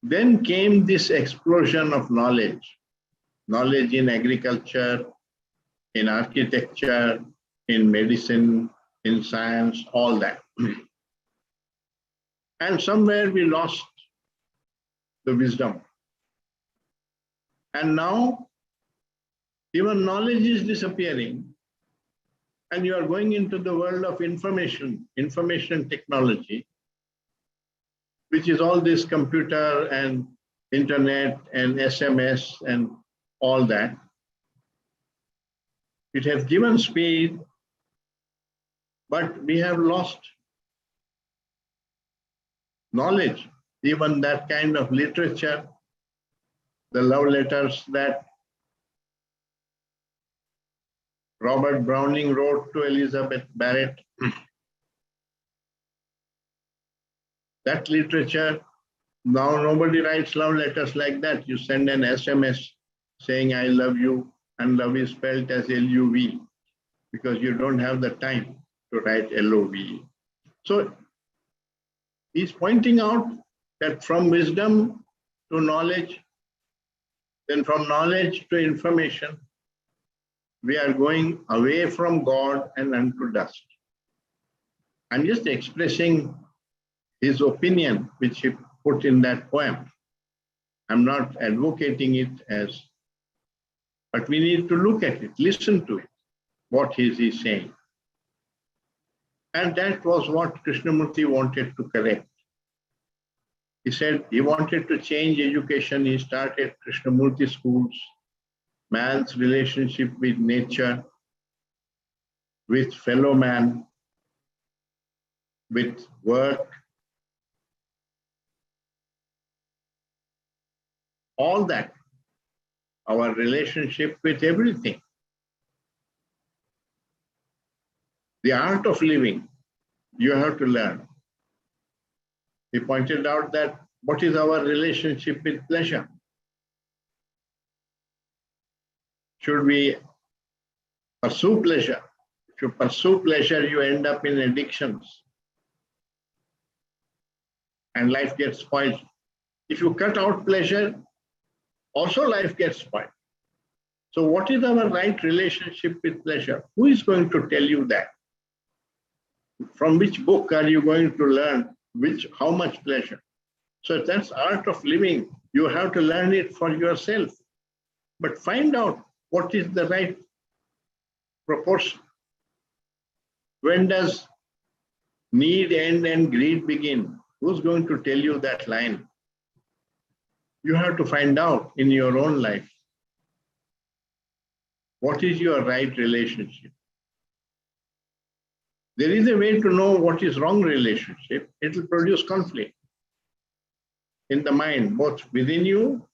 Then came this explosion of knowledge. Knowledge in agriculture, in architecture, in medicine, in science, all that. And somewhere we lost the wisdom. And now, even knowledge is disappearing, and you are going into the world of information technology, which is all this computer and internet and SMS and all that. It has given speed, but we have lost knowledge, even that kind of literature, the love letters that Robert Browning wrote to Elizabeth Barrett. That literature, now nobody writes love letters like that. You send an SMS saying, I love you, and love is spelled as L-U-V, because you don't have the time to write L-O-V. So he's pointing out that from wisdom to knowledge, then from knowledge to information, we are going away from God and unto dust. I'm just expressing his opinion, which he put in that poem. I'm not advocating it as, but we need to look at it, listen to it. What is he saying? And that was what Krishnamurti wanted to correct. He said he wanted to change education. He started Krishnamurti schools, man's relationship with nature, with fellow man, with work, all that, our relationship with everything. The art of living, you have to learn. He pointed out that what is our relationship with pleasure? Should we pursue pleasure? If you pursue pleasure, you end up in addictions. And life gets spoiled. If you cut out pleasure, also life gets spoiled. So what is our right relationship with pleasure? Who is going to tell you that? From which book are you going to learn how much pleasure? So that's art of living. You have to learn it for yourself. But find out what is the right proportion. When does need end and greed begin? Who's going to tell you that line? You have to find out in your own life. What is your right relationship? There is a way to know what is wrong relationship. It will produce conflict in the mind, both within you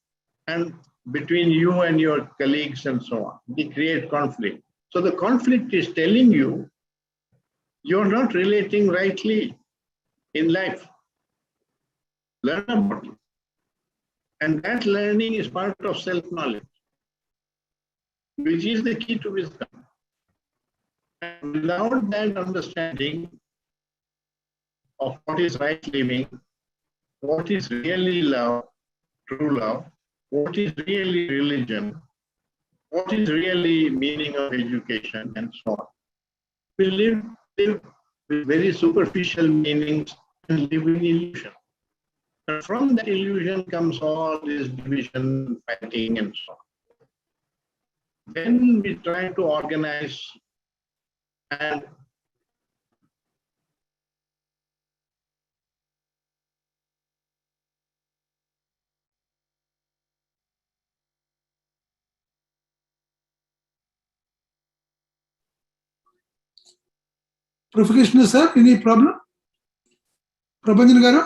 and between you and your colleagues and so on. They create conflict. So the conflict is telling you you're not relating rightly in life. Learn about it. And that learning is part of self-knowledge, which is the key to wisdom. And without that understanding of what is right living, what is really love, true love, what is really religion, what is really meaning of education, and so on. We live with very superficial meanings and live in illusion. And from that illusion comes all this division, fighting, and so on. Then we try to organize and Professional sir, any problem? Prabhanjan garu?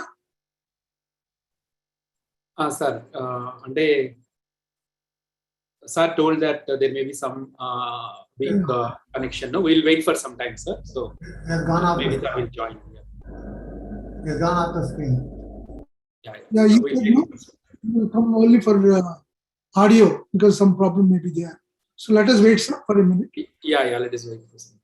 Sir, అంటే sir told that there may be some weak connection. No, we'll wait for some time, sir. So He has gone off. maybe The, I will join. he has gone off the screen. Yeah, you We'll can wait. will come only for audio because some problem may be there. So let us wait, sir, for a minute. Yeah, let us wait for some.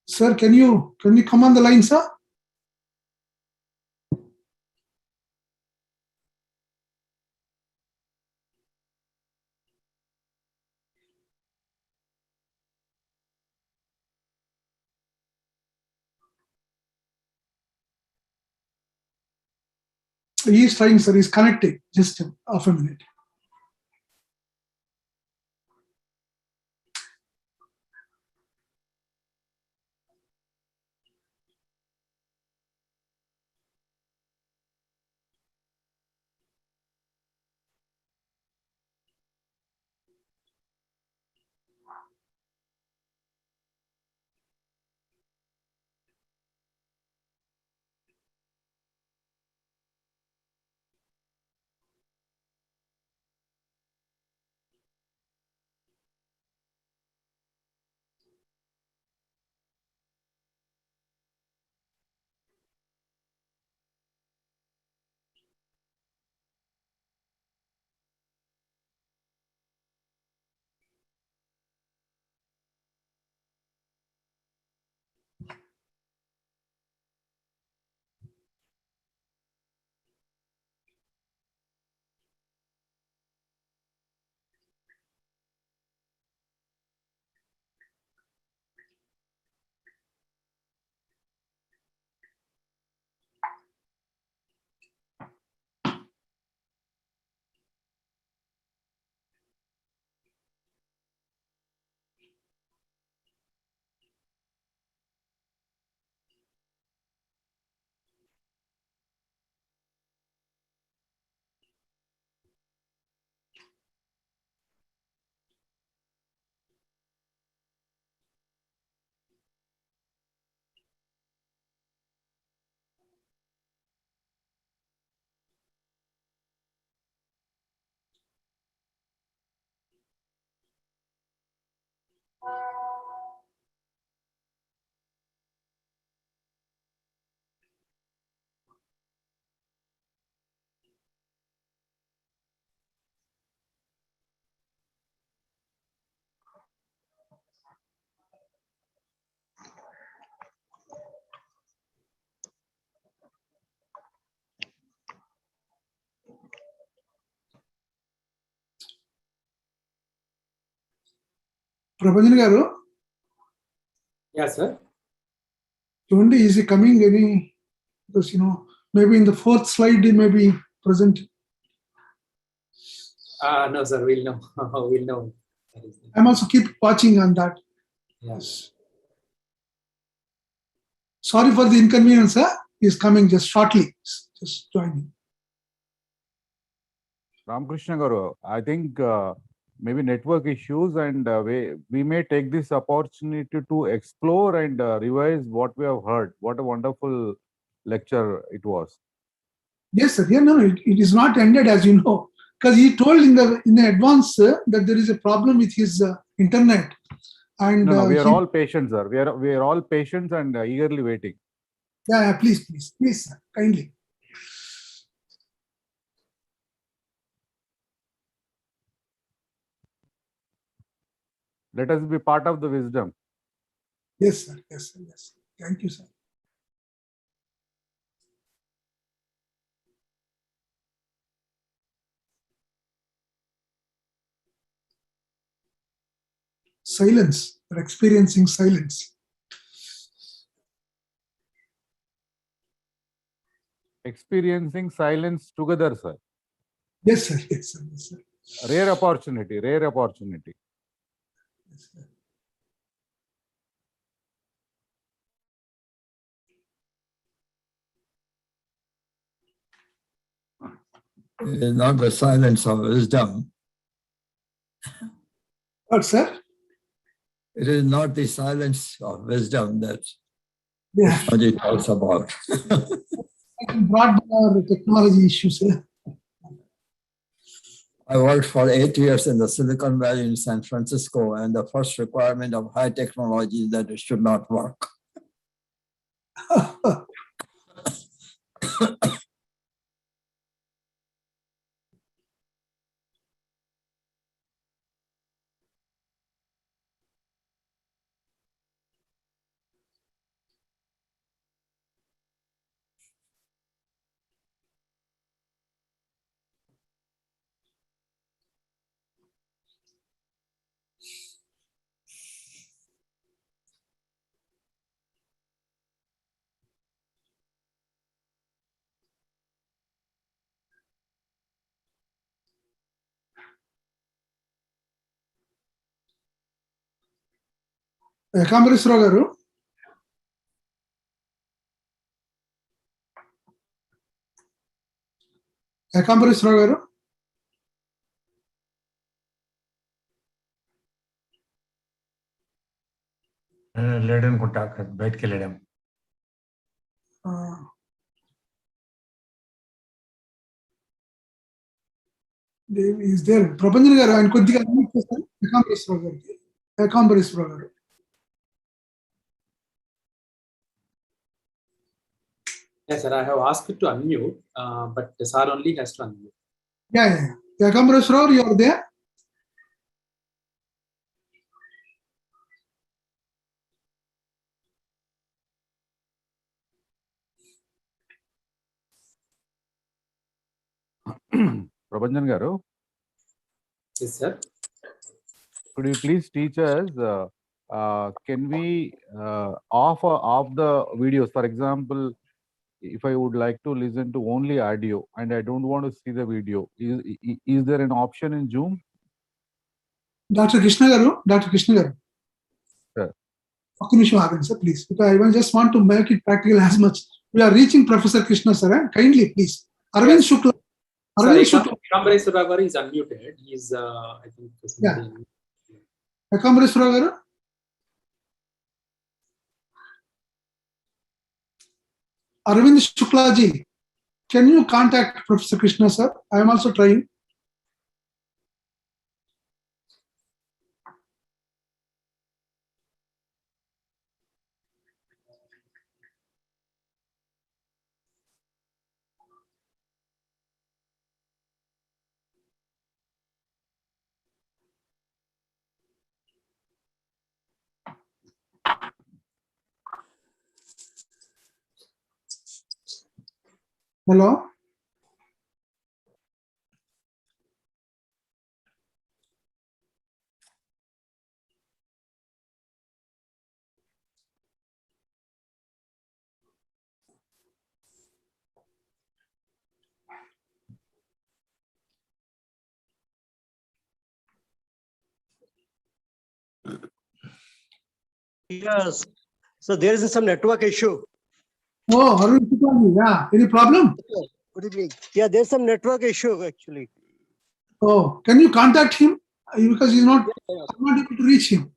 Sir, can you come on the line, sir? He is trying, sir. He's connecting. Just half a minute. Prabhanjan garu, Yeah, sir. Chundi, is he coming any? Because maybe in the fourth slide he may be present. No, sir. We'll know. We'll know. I'm also keep watching on that. Yes. Sorry for the inconvenience, sir. He's coming just shortly. Just joining. Ramakrishna Garu, I think maybe network issues, and we may take this opportunity to explore and revise what we have heard. What a wonderful lecture it was. Yes, sir. Yeah, no, it is not ended, as you know, because he told in the advance that there is a problem with his internet. And No, we are all patient, sir. We are all patient and eagerly waiting. Yeah, please, sir, kindly. Let us be part of the wisdom. Yes, sir. Yes, sir. Yes. Thank you, sir. Silence. We're experiencing silence. Experiencing silence together, sir. Yes, sir. Yes, sir. Yes, sir. Rare opportunity. Rare opportunity. Yes, sir. It is not the silence of wisdom. What, sir? It is not the silence of wisdom that Yeah. Krishnaji talks about. Brought our technology issues. I worked for 8 years in the Silicon Valley in San Francisco, and the first requirement of high technology is that it should not work. Ekambreswara garu. Ekambreswara garu. लेडन को बैठ के लेडम is there. Prabhanjan garu and కొద్దిగా unmute చేస్తారు. Ekambreswara garu. Ekambreswara garu. Yes, sir. I have asked to unmute, but the sir only has to unmute. Yeah. Ekambreswara, you are there? Prabhanjan Garu, Yes, sir. could you please teach us, can we off the videos? For example, if I would like to listen to only audio and I don't want to see the video, is there an option in Zoom? Dr. Krishna garu. Sir. Sir, please. Because I just want to make it practical as much. We are reaching Professor Krishna, sir. Kindly, please. Arvind Yes. Shukla. Arvind Shukla. Ekambreswara garu is unmuted. He's, I think, Yeah. Ekambreswara garu. Arvind Shukla ji, can you contact Professor Krishna, sir? I am also trying. Hello? Yes. So there is some network issue. Oh, Arvind Tripathi, yeah. Any problem? Good evening. Yeah, there's some network issue actually. Oh, can you contact him? Because I'm not able to reach him.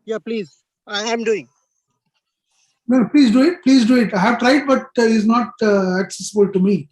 Yeah, please. I am doing. No, please do it. Please do it. I have tried, but it's not accessible to me.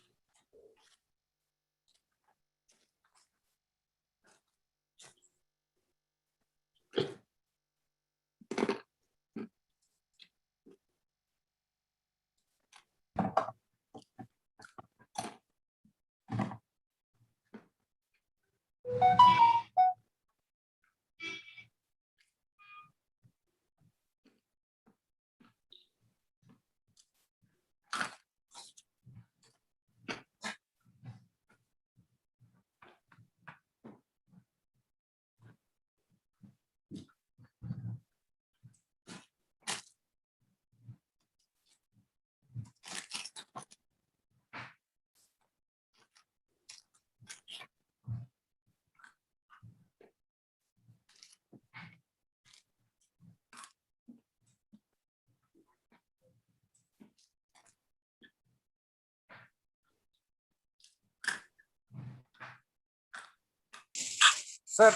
Sir,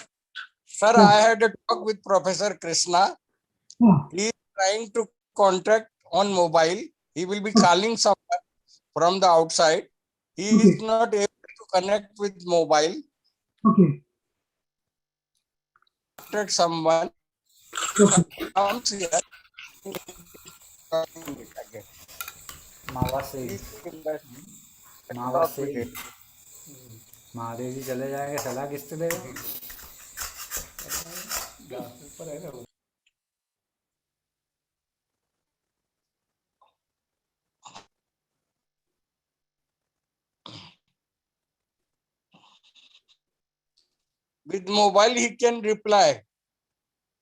Yeah. I had a talk with Professor Krishna. Oh. He is trying to contact on mobile. He will be calling someone from the outside. He Okay. is not able to connect with mobile. Okay. Contact someone. Okay. Comes here. Again. Mahadev जी चले जाएंगे, सलाह किससे देगा? With mobile, he can reply.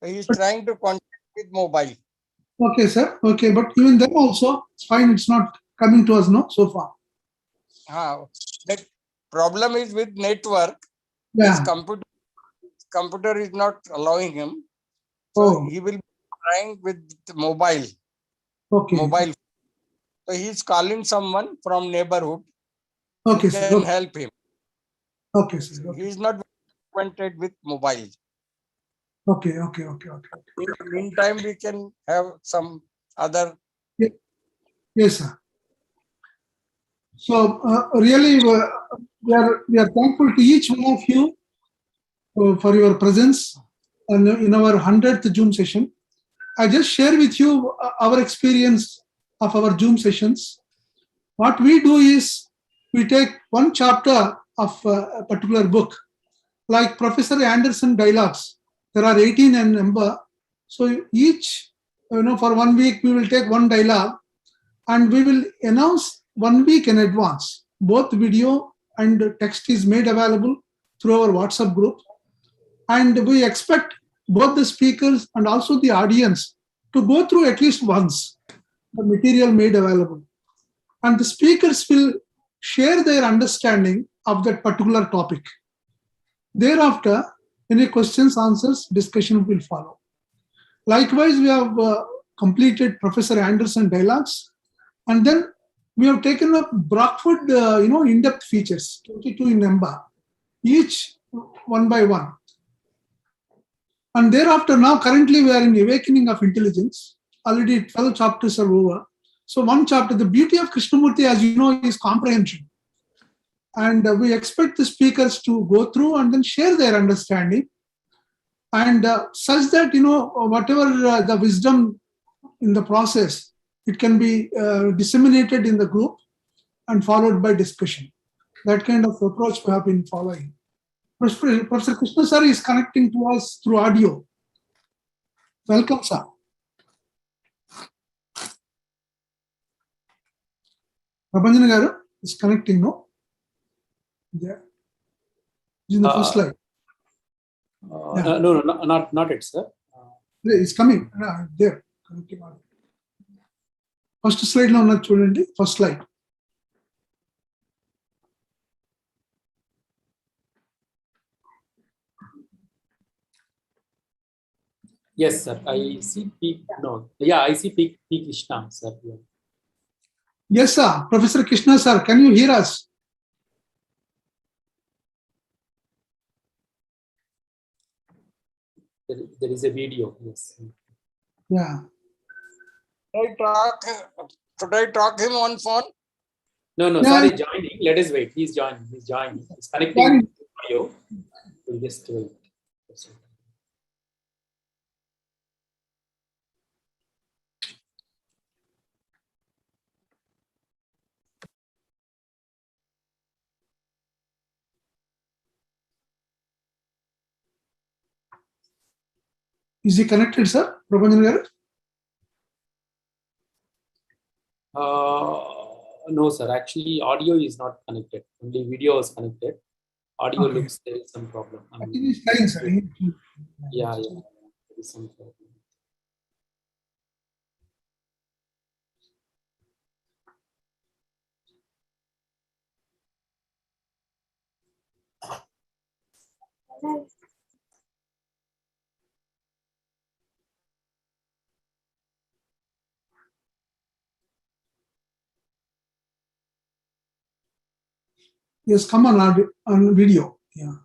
He is trying to contact with mobile. Okay, sir. Okay, but even then also, it's fine. It's not coming to us, no, so far. That problem is with network. Yeah. His computer is not allowing him. So he will be trying with mobile. Okay. Mobile. So he is calling someone from neighborhood. Okay, Who sir. can Okay. help him. Okay, sir. Okay. He is not acquainted with mobile. Okay. Okay. Okay. Okay. In the meantime, we can have some other. Yeah. Yes, sir. So really, we are thankful to each one of you for your presence in our 100th Zoom session. I just share with you our experience of our Zoom sessions. What we do is we take one chapter of a particular book, like Professor Anderson dialogues. There are 18 in number. So each, for 1 week, we will take one dialogue and we will announce 1 week in advance. Both video and text is made available through our WhatsApp group. And we expect both the speakers and also the audience to go through at least once the material made available. And the speakers will share their understanding of that particular topic. Thereafter, any questions, answers, discussion will follow. Likewise, we have completed Professor Anderson dialogues, and then we have taken up Brockford, in-depth features, 22 in number, each one by one. And thereafter, now currently we are in Awakening of Intelligence. Already 12 chapters are over. So one chapter, the beauty of Krishnamurti, as you know, is comprehension. And we expect the speakers to go through and then share their understanding. And such that, whatever the wisdom in the process, it can be disseminated in the group and followed by discussion. That kind of approach we have been following. Professor Krishna sir is connecting to us through audio. Welcome, sir. Prabhanjana garu is connecting, no? Yeah. In the first slide. Yeah. No, not it, sir. It's coming. There. First slide lo unnadu chudandi. First slide. Yes, sir. I see P. No. Yeah, I see P. Krishna, sir. Yeah. Yes, sir. Professor Krishna, sir, can you hear us? There is a video. Yes. Yeah. Should I talk him on phone? No, Yeah. sorry, joining. Let us wait. He's joining. He's joining. He's connecting Joining. audio. We'll just wait. That's it. Is he connected, sir? Prabhanjan garu? No, sir. Actually, audio is not connected. Only video is connected. Audio Okay. looks there is some problem. I think he's trying, sir. Yeah. There is some problem. Yes, come on video. Yeah.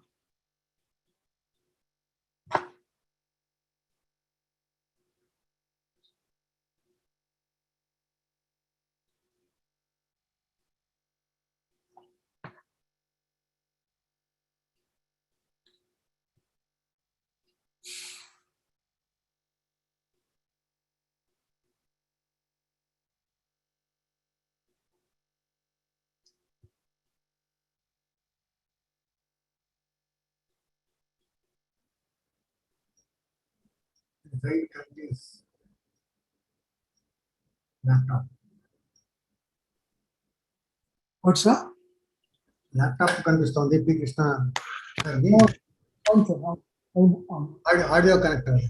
Right at this laptop. What's that? Laptop కనిపిస్తోంది P Krishna గారిది. అవును sir. Audio connector.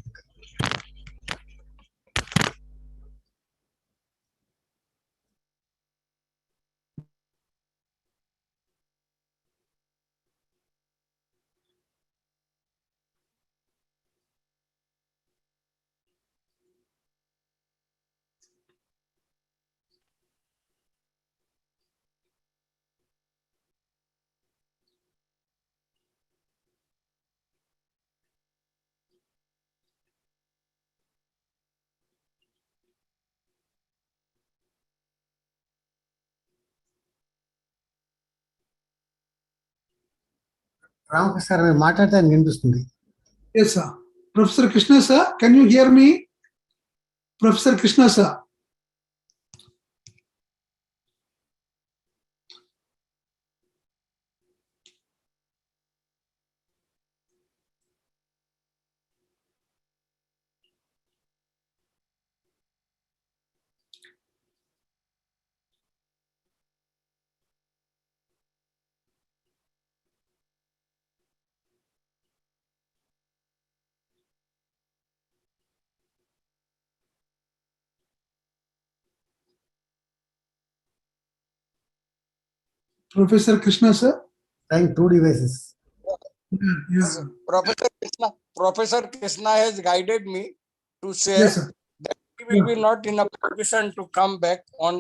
Ramakrishna sir మీరు మాట్లాడితే ఆయనకు వినిపిస్తుంది. Yes, sir. Professor Krishna, sir, can you hear me? Professor Krishna, sir. Professor Krishna, sir. Trying two devices. Yeah. Professor Krishna has guided me to say Yes, sir. that he will be not in a position to come back on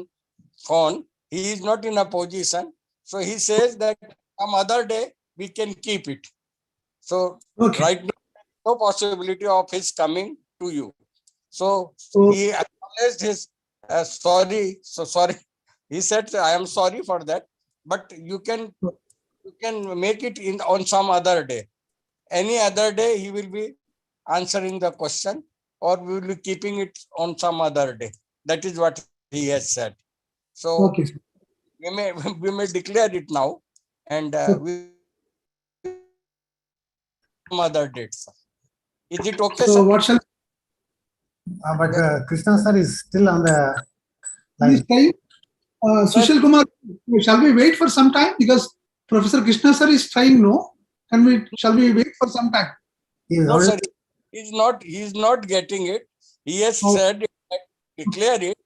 phone. He is not in a position. So he says that some other day we can keep it. So right now, no possibility of his coming to you. So he acknowledged his sorry. So sorry. He said, I am sorry for that, but you can make it in on some other day. Any other day he will be answering the question, or we will be keeping it on some other day. That is what he has said. So we may declare it now, and we some other dates. Is it okay, So sir? what shall But Krishna sir is still on the this time? Sushil Kumar, shall we wait for some time because Professor Krishna sir is trying? No, shall we wait for some time? No, sir, he's not getting it. He has said that, declare it.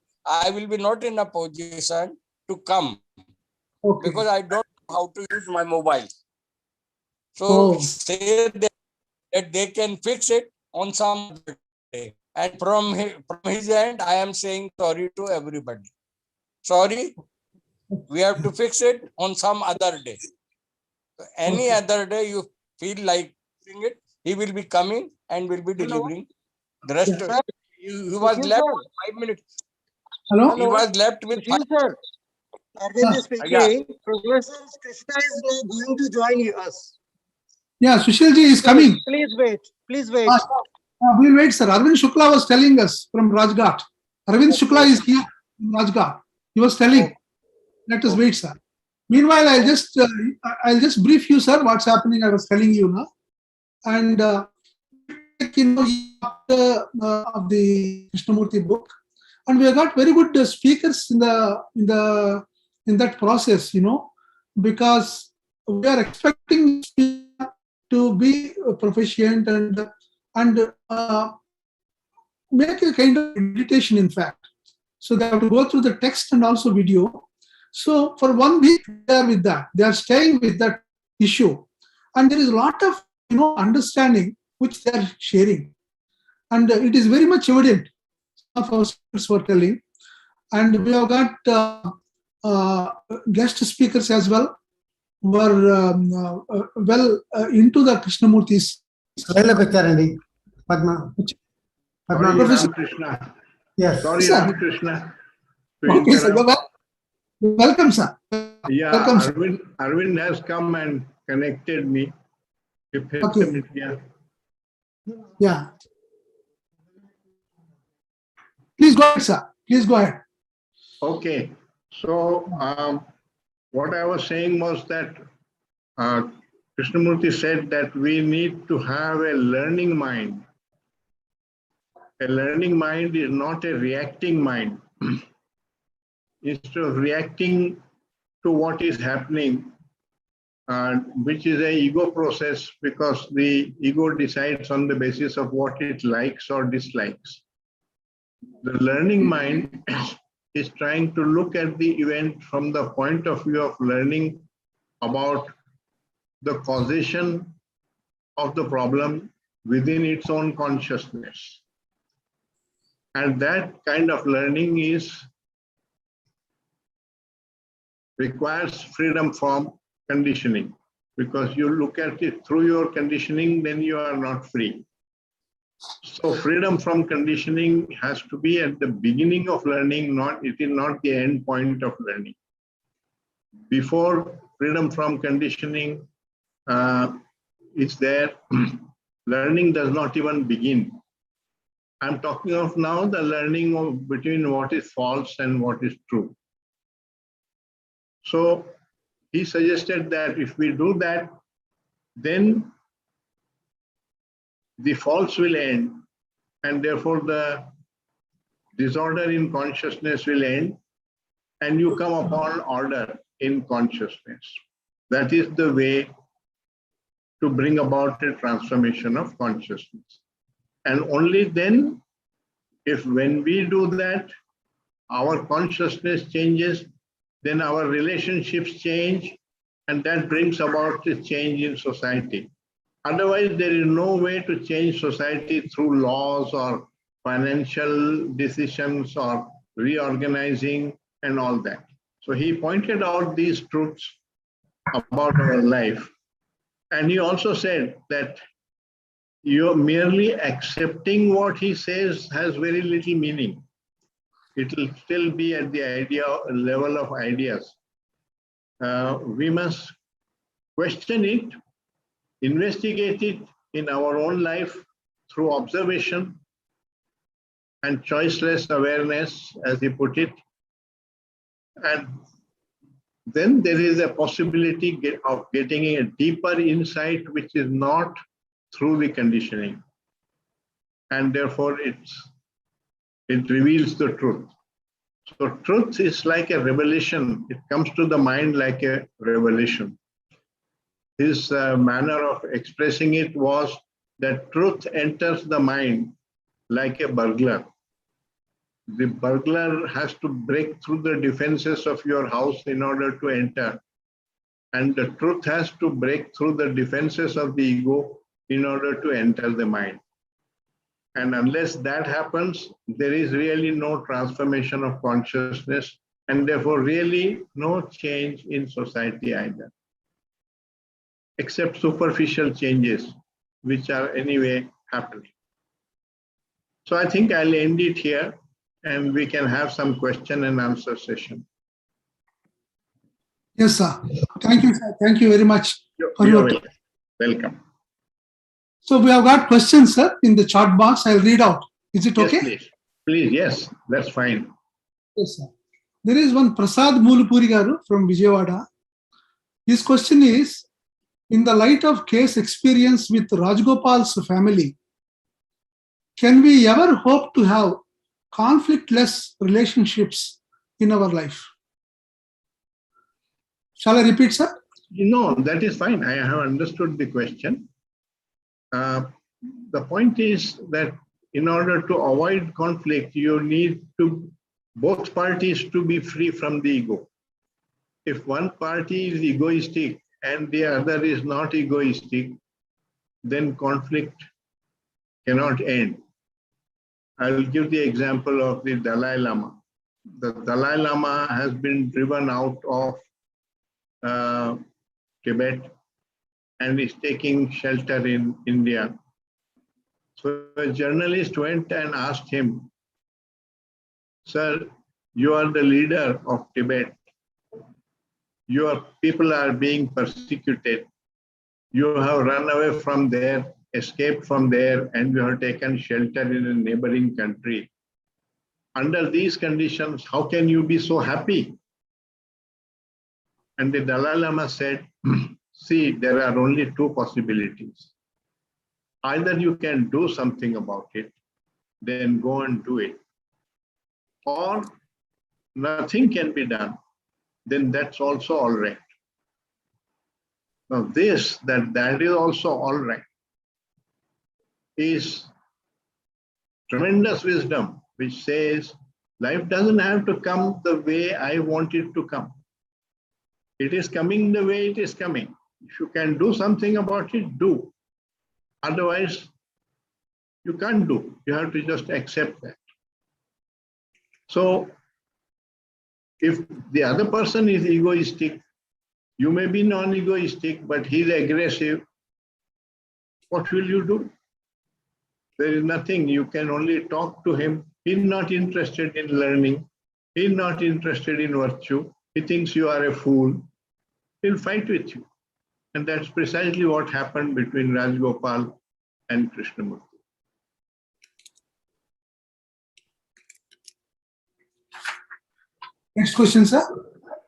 I will be not in a position to come because I don't know how to use my mobile. So say that they can fix it on some other day. day. And from his end, I am saying sorry to everybody. Sorry, we have to fix it on some other day. So any other day you feel like doing it, he will be coming and will be delivering. The rest of he was left 5 minutes. Hello? He was left with Sushil sir, Arvind is speaking. Professor Krishna is now going to join us. Yeah, Sushilji is coming. Please wait. Please wait. We'll wait, sir. Arvind Shukla was telling us from Rajghat. Arvind Shukla is here from Rajghat. He was telling. Let us wait, sir. Meanwhile, I'll just brief you, sir, what's happening. I was telling you now, and of the Krishnamurti book, and we have got very good speakers in that process, because we are expecting to be proficient and make a kind of meditation, in fact. So they have to go through the text and also video. So for 1 week, they are with that. They are staying with that issue. And there is a lot of understanding which they are sharing. And it is very much evident. Some of our speakers were telling. And we have got guest speakers as well, who are into the Krishnamurti's. Padma. Sorry, Professor. Krishna. Yes. Sorry, Sir. Krishna. Okay, sir. Welcome, sir. Yeah, Welcome, sir. Arvind has come and connected me. Okay. Yeah. Please go ahead, sir. Please go ahead. Okay. So what I was saying was that Krishnamurti said that we need to have a learning mind. A learning mind is not a reacting mind. Instead of reacting to what is happening, which is an ego process, because the ego decides on the basis of what it likes or dislikes. The learning mind is trying to look at the event from the point of view of learning about the causation of the problem within its own consciousness. And that kind of learning requires freedom from conditioning, because you look at it through your conditioning, then you are not free. So freedom from conditioning has to be at the beginning of learning, it is not the end point of learning. Before freedom from conditioning is there, learning does not even begin. I'm talking of now the learning between what is false and what is true. So he suggested that if we do that, then the false will end, and therefore the disorder in consciousness will end, and you come upon order in consciousness. That is the way to bring about a transformation of consciousness. And only then, when we do that, our consciousness changes, then our relationships change, and that brings about a change in society. Otherwise, there is no way to change society through laws or financial decisions or reorganizing and all that. So he pointed out these truths about our life. And he also said that you're merely accepting what he says has very little meaning. It will still be at the level of ideas. We must question it, investigate it in our own life through observation and choiceless awareness, as he put it. And then there is a possibility of getting a deeper insight, which is not through the conditioning. And therefore it reveals the truth. So truth is like a revelation. It comes to the mind like a revelation. His manner of expressing it was that truth enters the mind like a burglar. The burglar has to break through the defenses of your house in order to enter. And the truth has to break through the defenses of the ego in order to enter the mind. And unless that happens, there is really no transformation of consciousness and therefore really no change in society either, except superficial changes, which are anyway happening. So I think I'll end it here and we can have some question and answer session. Yes, sir. Thank you, sir. Thank you very much. You're welcome. So we have got questions, sir, in the chat box. I'll read out. Is it okay? Yes, please. Please, yes, that's fine. Yes, sir. There is one Prasad Mulupuri garu from Vijayawada. His question is, in the light of case experience with Rajgopal's family, can we ever hope to have conflictless relationships in our life? Shall I repeat, sir? No, that is fine. I have understood the question. The point is that in order to avoid conflict, you need to both parties to be free from the ego. If one party is egoistic and the other is not egoistic, then conflict cannot end. I will give the example of the Dalai Lama. The Dalai Lama has been driven out of Tibet and is taking shelter in India. So a journalist went and asked him, "Sir, you are the leader of Tibet. Your people are being persecuted. You have run away from there, escaped from there, and you have taken shelter in a neighboring country. Under these conditions, how can you be so happy?" And the Dalai Lama said, "See, there are only two possibilities. Either you can do something about it, then go and do it. Or nothing can be done, then that's also all right." Now that is also all right, is tremendous wisdom, which says life doesn't have to come the way I want it to come. It is coming the way it is coming. If you can do something about it, do. Otherwise, you can't do. You have to just accept that. So, if the other person is egoistic, you may be non-egoistic, but he's aggressive, what will you do? There is nothing. You can only talk to him. He's not interested in learning. He's not interested in virtue. He thinks you are a fool. He'll fight with you. And that's precisely what happened between Rajgopal and Krishnamurti. Next question, sir.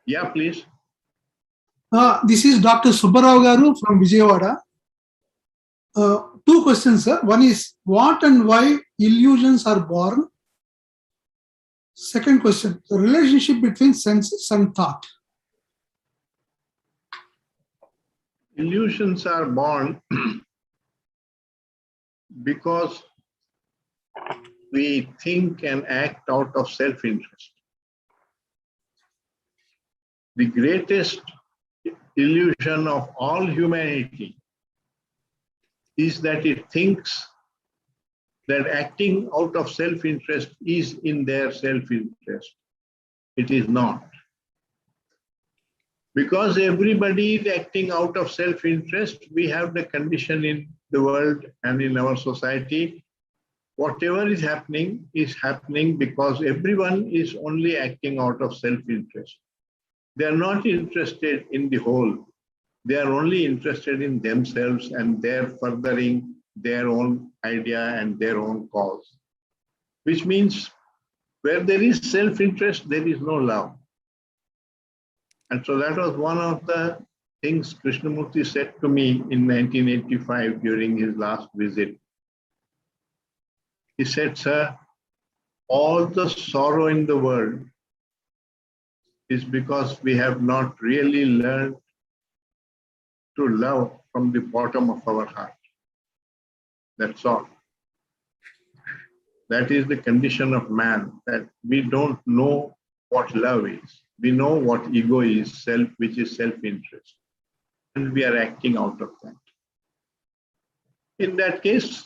Yeah, please. This is Dr. Subbarao garu from Vijayawada. Two questions, sir. One is, what and why illusions are born? Second question, the relationship between senses and thought. Illusions are born because we think and act out of self-interest. The greatest illusion of all humanity is that it thinks that acting out of self-interest is in their self-interest. It is not. Because everybody is acting out of self-interest, we have the condition in the world and in our society. Whatever is happening because everyone is only acting out of self-interest. They are not interested in the whole. They are only interested in themselves and their furthering their own idea and their own cause. Which means where there is self-interest, there is no love. And so that was one of the things Krishnamurti said to me in 1985 during his last visit. He said, "Sir, all the sorrow in the world is because we have not really learned to love from the bottom of our heart. That's all. That is the condition of man, that we don't know what love is. We know what ego is, self, which is self-interest. And we are acting out of that. In that case,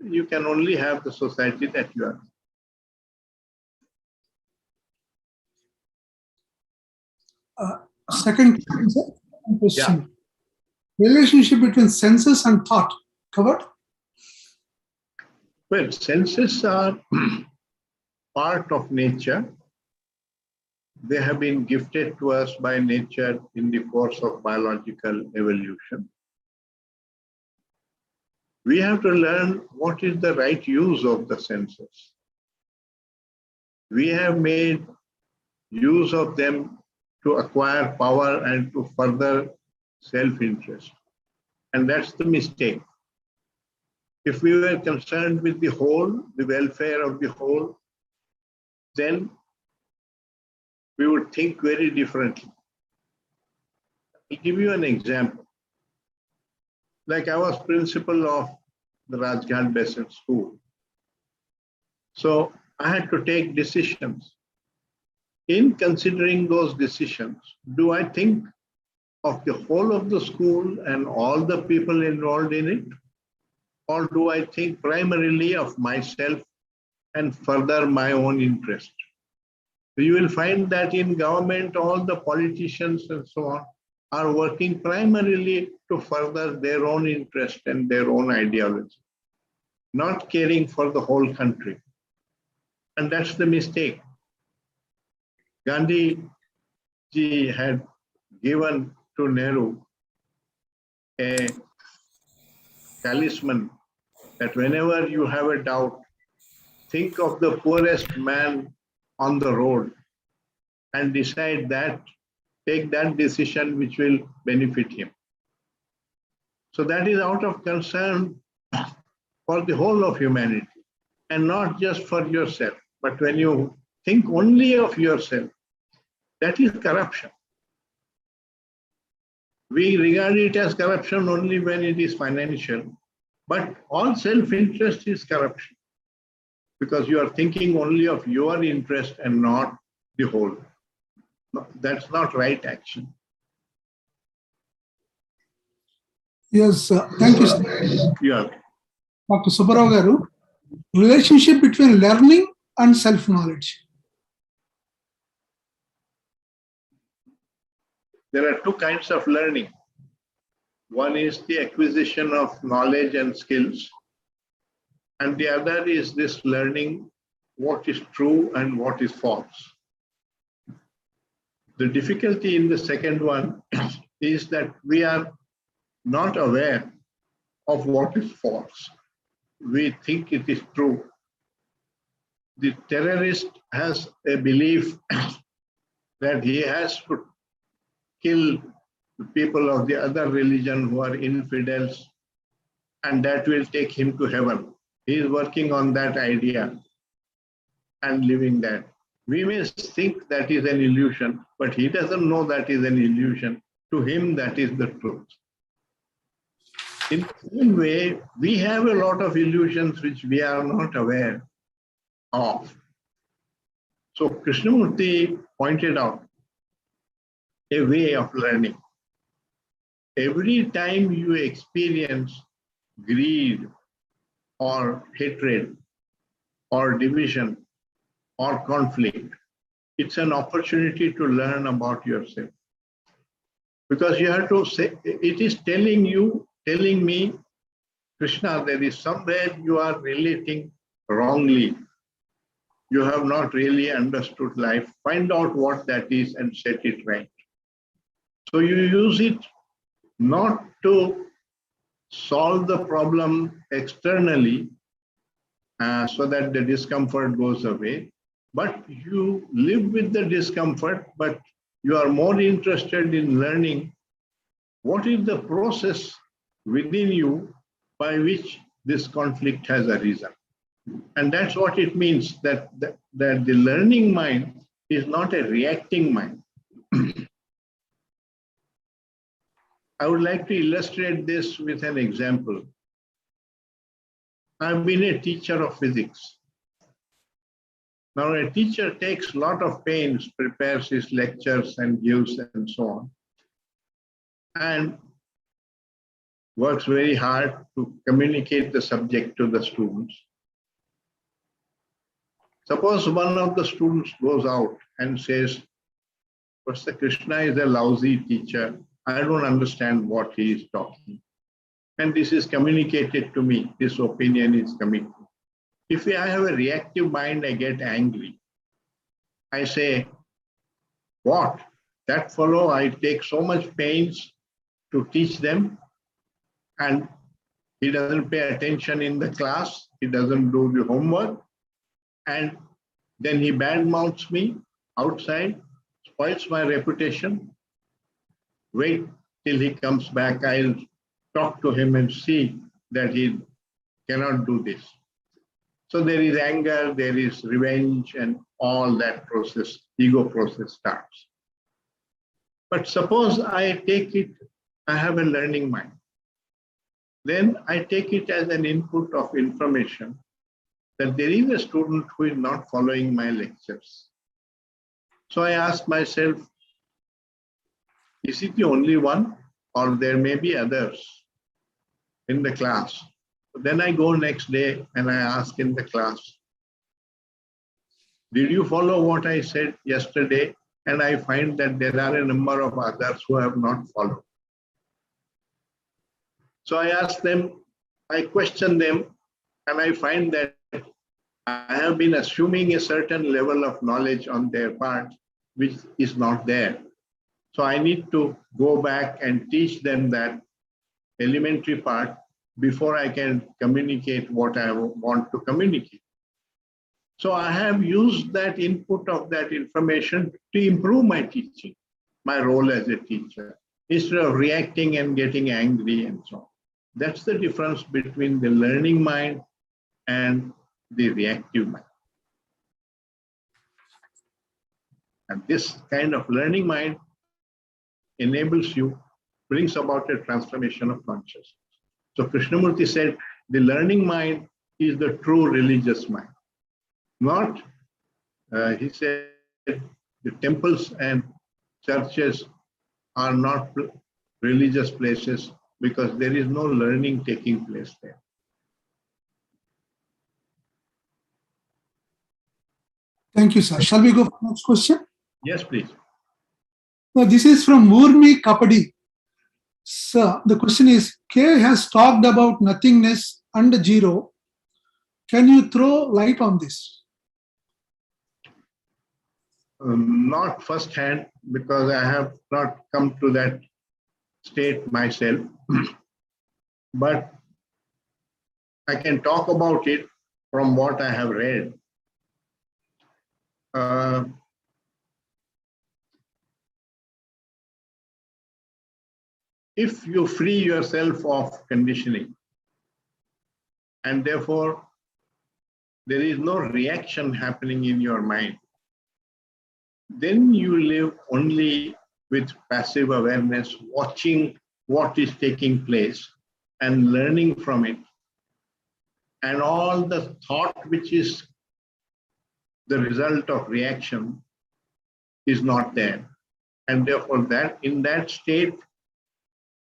you can only have the society that you are. Second question. Relationship between senses and thought covered? Well, senses are part of nature. They have been gifted to us by nature in the course of biological evolution. We have to learn what is the right use of the senses. We have made use of them to acquire power and to further self-interest. And that's the mistake. If we were concerned with the whole, the welfare of the whole, then we would think very differently. I'll give you an example. Like I was principal of the Rajghat Basin School. So I had to take decisions. In considering those decisions, do I think of the whole of the school and all the people enrolled in it? Or do I think primarily of myself and further my own interest? So you will find that in government, all the politicians and so on are working primarily to further their own interest and their own ideology, not caring for the whole country. And that's the mistake. Gandhi ji had given to Nehru a talisman that whenever you have a doubt, think of the poorest man on the road and decide that, take that decision which will benefit him. So that is out of concern for the whole of humanity and not just for yourself. But when you think only of yourself, that is corruption. We regard it as corruption only when it is financial, but all self-interest is corruption because you are thinking only of your interest and not the whole. No, that's not right action. Yes, thank you, sir. Yeah. Dr. Subbarao garu, relationship between learning and self-knowledge. There are two kinds of learning. One is the acquisition of knowledge and skills, and the other is this learning what is true and what is false. The difficulty in the second one is that we are not aware of what is false. We think it is true. The terrorist has a belief that he has to kill the people of the other religion who are infidels, and that will take him to heaven. He is working on that idea and living that. We may think that is an illusion, but he doesn't know that is an illusion. To him, that is the truth. In the same way, we have a lot of illusions which we are not aware of. So Krishnamurti pointed out a way of learning. Every time you experience greed or hatred or division or conflict, it's an opportunity to learn about yourself. Because you have to say, it is telling me, Krishna, there is somewhere you are relating wrongly. You have not really understood life. Find out what that is and set it right. So you use it not to solve the problem externally so that the discomfort goes away, but you live with the discomfort, but you are more interested in learning what is the process within you by which this conflict has arisen. And that's what it means, that the learning mind is not a reacting mind. I would like to illustrate this with an example. I've been a teacher of physics. Now, a teacher takes a lot of pains, prepares his lectures and gives and so on. And works very hard to communicate the subject to the students. Suppose one of the students goes out and says, Professor Krishna is a lousy teacher. I don't understand what he is talking. And this is communicated to me. This opinion is coming. If I have a reactive mind, I get angry. I say, what? That fellow, I take so much pains to teach them, and he doesn't pay attention in the class. He doesn't do the homework. And then he badmouths me outside, spoils my reputation. Wait till he comes back. I'll talk to him and see that he cannot do this. So there is anger, there is revenge, and all that process, ego process starts. But suppose I take it, I have a learning mind. Then I take it as an input of information that there is a student who is not following my lectures. So I ask myself, is it the only one, or there may be others in the class? Then I go next day and I ask in the class, did you follow what I said yesterday? And I find that there are a number of others who have not followed. So I ask them, I question them, and I find that I have been assuming a certain level of knowledge on their part, which is not there. So I need to go back and teach them that elementary part before I can communicate what I want to communicate. So I have used that input of that information to improve my teaching, my role as a teacher, instead of reacting and getting angry and so on. That's the difference between the learning mind and the reactive mind. And this kind of learning mind enables you, brings about a transformation of consciousness. So Krishnamurti said, the learning mind is the true religious mind. Not, he said, the temples and churches are not religious places because there is no learning taking place there. Thank you, sir. Shall we go for the next question? Yes, please. Now, this is from Murmi Kapadi. Sir, the question is, K has talked about nothingness and zero. Can you throw light on this? Not firsthand, because I have not come to that state myself. But I can talk about it from what I have read. If you free yourself of conditioning, and therefore there is no reaction happening in your mind, then you live only with passive awareness, watching what is taking place and learning from it. And all the thought which is the result of reaction is not there. And therefore that in that state,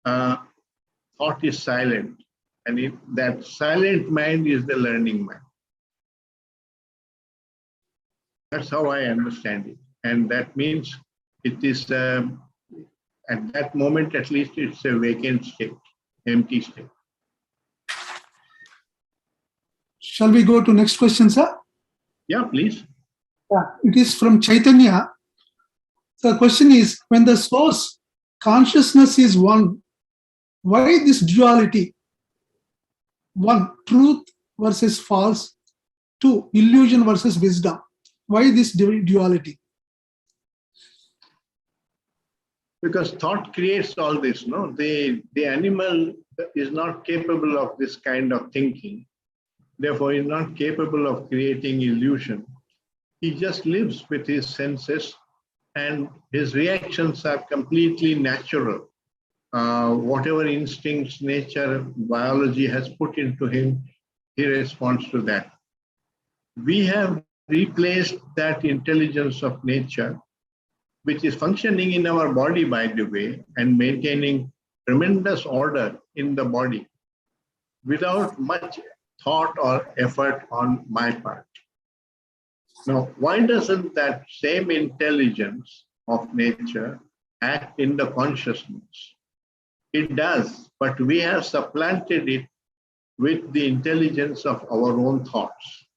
thought is silent. And that silent mind is the learning mind. That's how I understand it. And that means it is, at that moment at least, it's a vacant state, empty state. Shall we go to next question, sir? Yeah, please. It is from Chaitanya. The question is, when the source consciousness is one, why this duality? One, truth versus false. Two, illusion versus wisdom. Why this duality? Because thought creates all this, no? The animal is not capable of this kind of thinking. Therefore, is not capable of creating illusion. He just lives with his senses, and his reactions are completely natural. Whatever instincts, nature, biology has put into him, he responds to that. We have replaced that intelligence of nature, which is functioning in our body, by the way, and maintaining tremendous order in the body without much thought or effort on my part. Now, why doesn't that same intelligence of nature act in the consciousness? It does, but we have supplanted it with the intelligence of our own thoughts.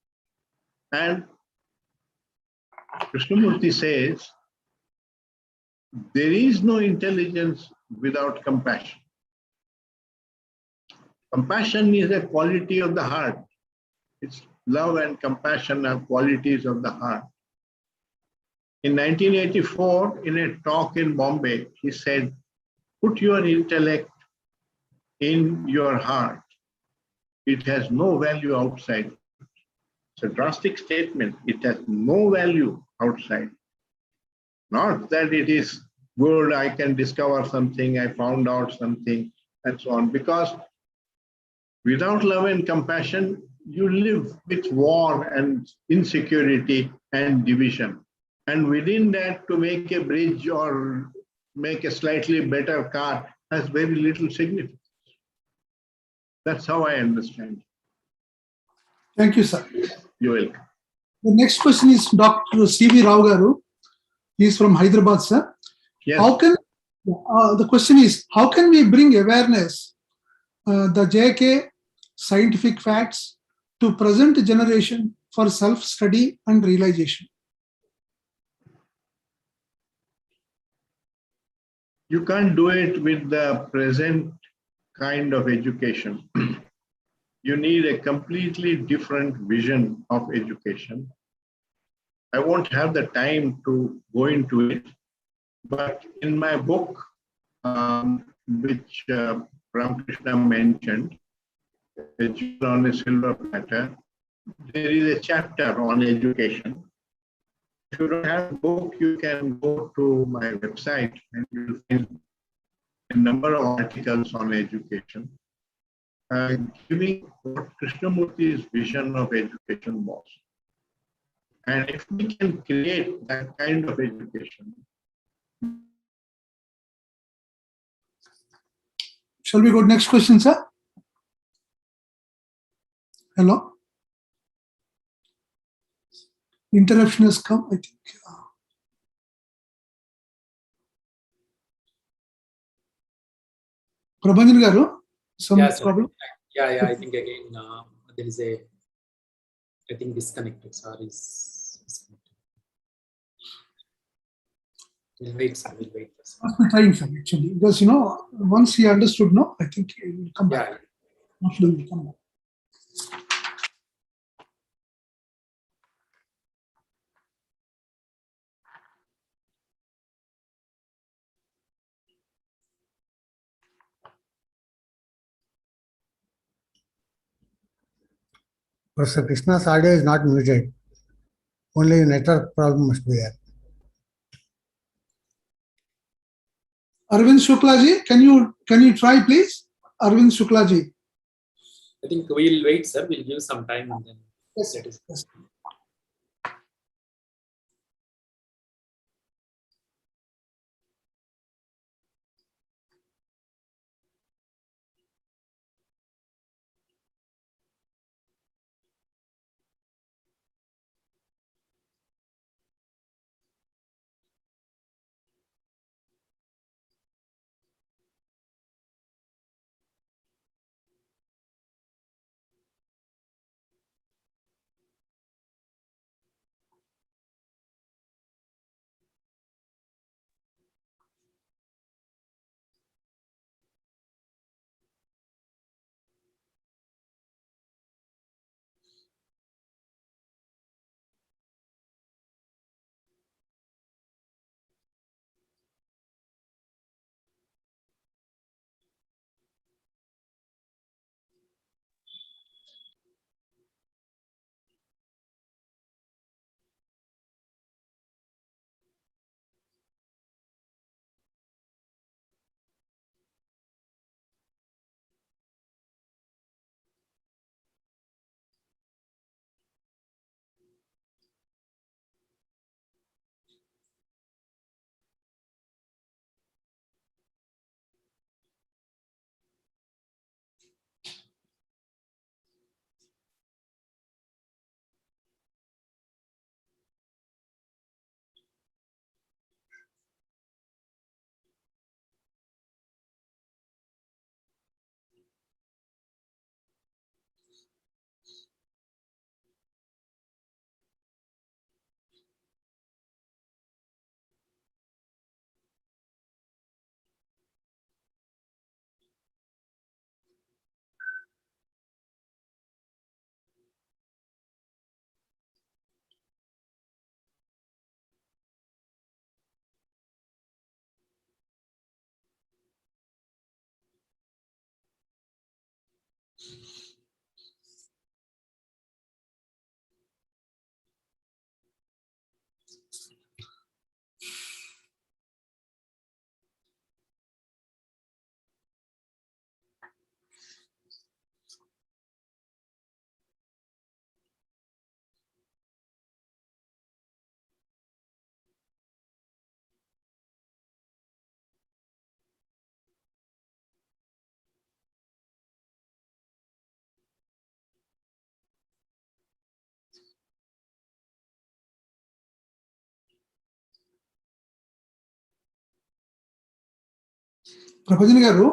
And Krishnamurti says, there is no intelligence without compassion. Compassion is a quality of the heart. It's love and compassion are qualities of the heart. In 1984, in a talk in Bombay, he said, put your intellect in your heart. It has no value outside. It's a drastic statement. It has no value outside. Not that it is good, I can discover something, I found out something, and so on. Because without love and compassion, you live with war and insecurity and division. And within that, to make a bridge or make a slightly better car has very little significance. That's how I understand. Thank you, sir. You're welcome. The next question is Dr. C.V. Rao Garu. He is from Hyderabad, sir. Yes. How can the question is, how can we bring awareness, the JK scientific facts to present generation for self-study and realization? You can't do it with the present kind of education. You need a completely different vision of education. I won't have the time to go into it, but in my book, which Ramakrishna mentioned, A Jewel on a Silver Platter, there is a chapter on education. If you don't have a book, you can go to my website and you'll find a number of articles on education, giving what Krishnamurti's vision of education was. And if we can create that kind of education. Shall we go to next question, sir? Hello? Interruption has come, I think. Prabhanjan Garu, some problem? Yeah, I think again, there is a, I think disconnected, sorry. Disconnected. We'll wait, sir, we'll wait. Must be trying, sir, actually, because, once he understood, no, I think he will come back. Hopefully he will come back. Professor Krishna's audio is not muted. Only a network problem must be there. Arvind Shuklaji, can you try, please? Arvind Shuklaji. I think we'll wait, sir. We'll give some time and then. Yes. ప్రభజన్ గారు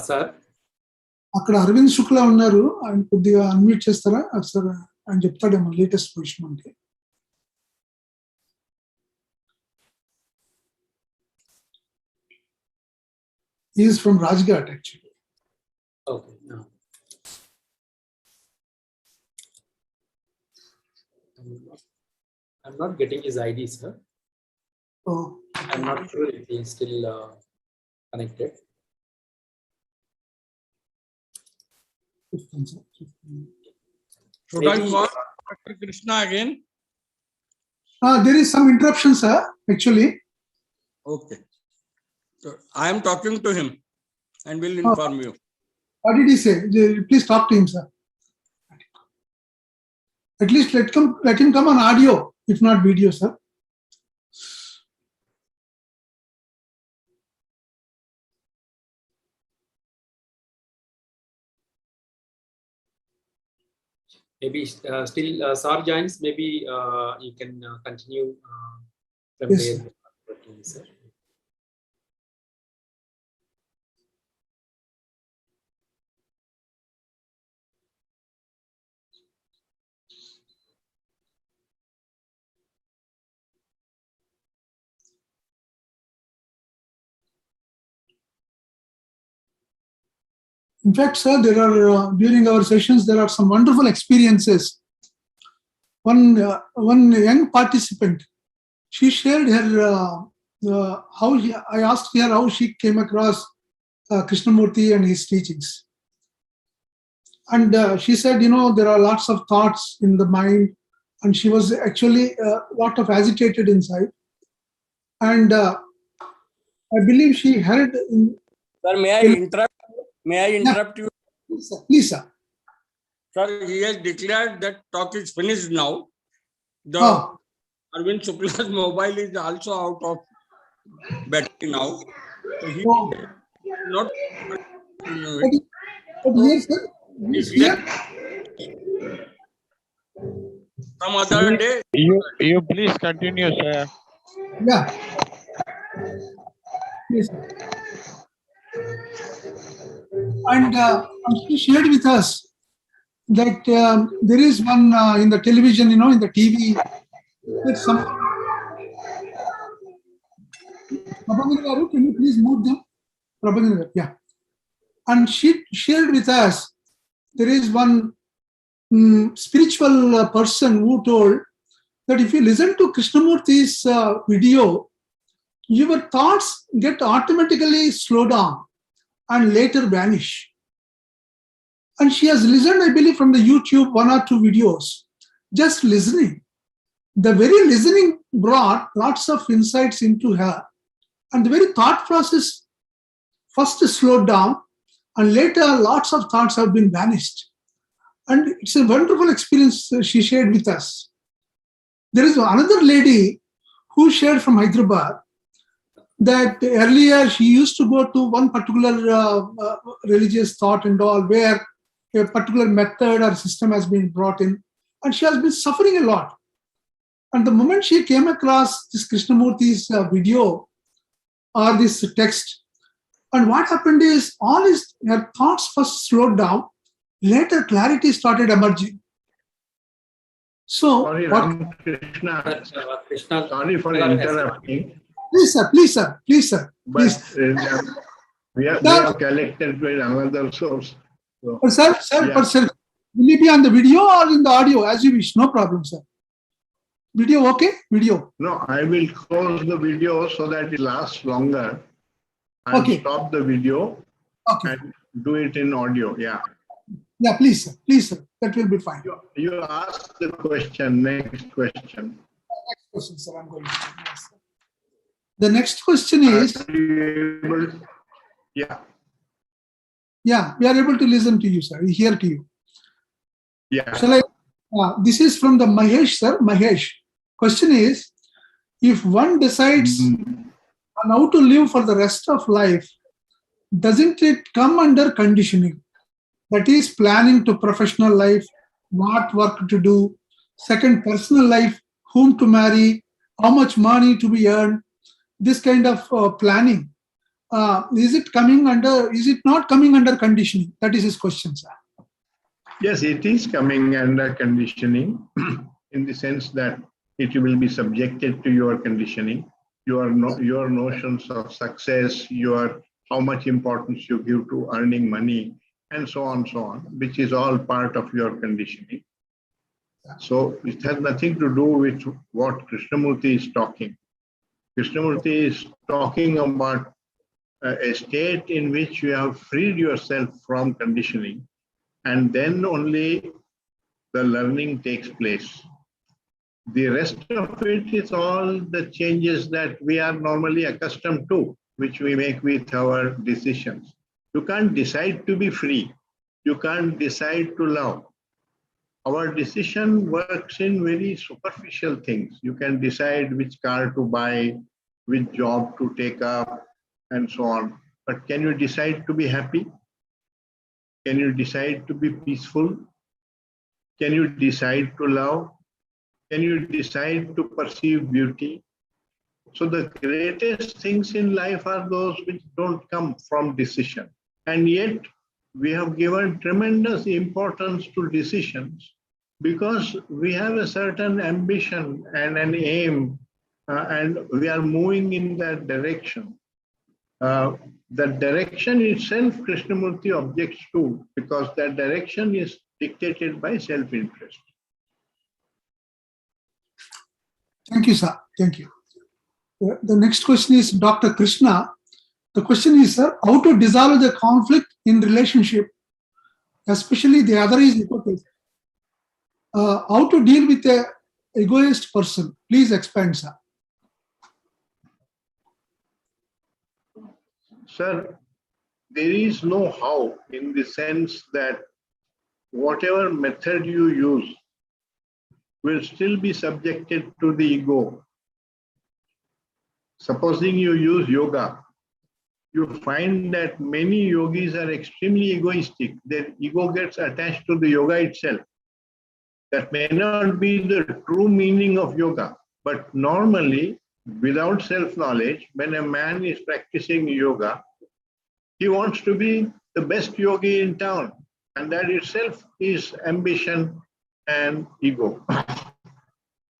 sir అక్కడ అరవింద్ శుక్లా ఉన్నారు, ఆయన కొద్దిగా unmute చేస్తారా sir? ఆయన చెప్తాడేమో latest position అంటే. He is from Rajghat actually. Okay. No. I'm not getting his ID, sir. Oh. I'm not sure if he is still connected. Should I call Dr. Krishna again? There is some interruption, sir, actually. Okay. So I am talking to him and will inform you. What did he say? Please talk to him, sir. At least let him come on audio, if not video, sir. Maybe still Sar joins. Maybe you can continue from Yes, there. sir. Sir. In fact, sir, there are during our sessions there are some wonderful experiences. One young participant, she shared her I asked her how she came across Krishnamurti and his teachings, and she said, there are lots of thoughts in the mind, and she was actually a lot of agitated inside, and I believe she held in. Sir, may I interrupt? May I interrupt you? Please, sir. Please, sir. Sir, he has declared that talk is finished now. The Arvind Shukla's mobile is also out of battery now. So he not. But here, sir, here. Some other day. You please continue, sir. Yeah. Yes. And she shared with us that there is one in the television, in the TV, that some. Prabhakar Garu, can you please move them? Prabhakar Garu, yeah. And she shared with us there is one spiritual person who told that if you listen to Krishnamurti's video, your thoughts get automatically slowed down and later vanish. And she has listened, I believe, from the YouTube 1 or 2 videos, just listening. The very listening brought lots of insights into her. And the very thought process first slowed down, and later lots of thoughts have been vanished. And it's a wonderful experience she shared with us. There is another lady who shared from Hyderabad that earlier she used to go to one particular religious thought and all, where a particular method or system has been brought in, and she has been suffering a lot. And the moment she came across this Krishnamurti's video or this text, and what happened is her thoughts first slowed down, later clarity started emerging. So, sorry, Krishna. Sorry for interrupting. Please, sir. Please, sir. Please, sir. Please. But we have collected with another source. So, sir, yeah. Sir, will it be on the video or in the audio, as you wish? No problem, sir. Video, okay? Video. No, I will close the video so that it lasts longer. And stop the video and do it in audio. Yeah. Yeah, please, sir. Please, sir. That will be fine. You ask the question. Next question. Next question, sir. I'm going to yes, sir. The next question is. Yeah. Yeah, we are able to listen to you, sir. We hear to you. Yeah. Shall I? This is from the Mahesh, sir. Mahesh. Question is, if one decides on how to live for the rest of life, doesn't it come under conditioning? That is, planning to professional life, what work to do, second, personal life, whom to marry, how much money to be earned, this kind of planning. is it not coming under conditioning? That is his question, sir. Yes, it is coming under conditioning in the sense that it will be subjected to your conditioning, your notions of success, how much importance you give to earning money, and so on, which is all part of your conditioning. So it has nothing to do with what Krishnamurti is talking. Krishnamurti is talking about a state in which you have freed yourself from conditioning, and then only the learning takes place. The rest of it is all the changes that we are normally accustomed to, which we make with our decisions. You can't decide to be free. You can't decide to love. Our decision works in very superficial things. You can decide which car to buy, which job to take up, and so on. But can you decide to be happy? Can you decide to be peaceful? Can you decide to love? Can you decide to perceive beauty? So the greatest things in life are those which don't come from decision. And yet we have given tremendous importance to decisions because we have a certain ambition and an aim, and we are moving in that direction. The direction itself Krishnamurti objects to because that direction is dictated by self-interest. Thank you, sir. Thank you. The next question is Dr. Krishna. The question is, sir, how to dissolve the conflict in relationship, especially the other is hypocrite. How to deal with a egoist person? Please expand, sir. Sir, there is no how in the sense that whatever method you use will still be subjected to the ego. Supposing you use yoga, you find that many yogis are extremely egoistic. Their ego gets attached to the yoga itself. That may not be the true meaning of yoga, but normally, without self-knowledge, when a man is practicing yoga, he wants to be the best yogi in town, and that itself is ambition and ego.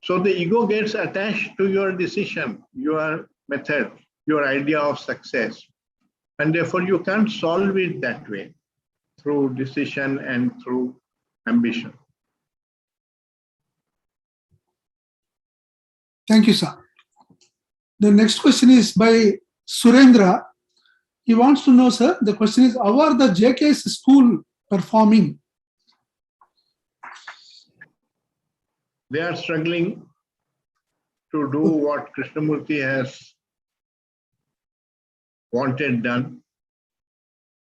So the ego gets attached to your decision, your method, your idea of success, and therefore you can't solve it that way through decision and through ambition. Thank you, sir. The next question is by Surendra. He wants to know, sir, the question is, how are the JK's school performing? They are struggling to do what Krishnamurti has wanted done.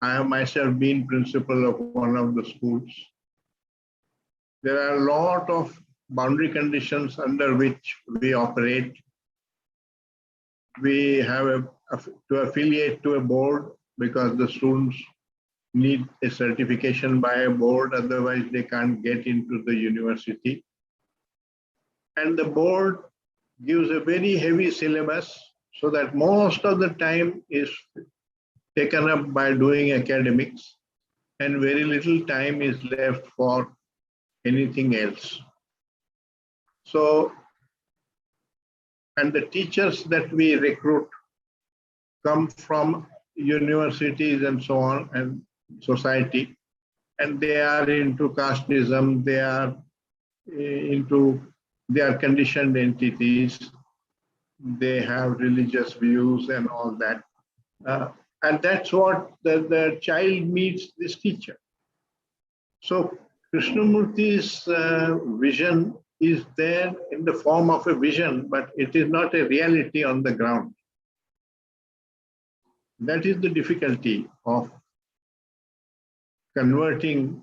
I have myself been principal of one of the schools. There are a lot of boundary conditions under which we operate. We have to affiliate to a board because the students need a certification by a board, otherwise they can't get into the university. And the board gives a very heavy syllabus so that most of the time is taken up by doing academics and very little time is left for anything else. So, and the teachers that we recruit come from universities and so on and society, and they are into casteism, they are conditioned entities, they have religious views and all that. And that's what the child meets this teacher. So Krishnamurti's vision is there in the form of a vision, but it is not a reality on the ground. That is the difficulty of converting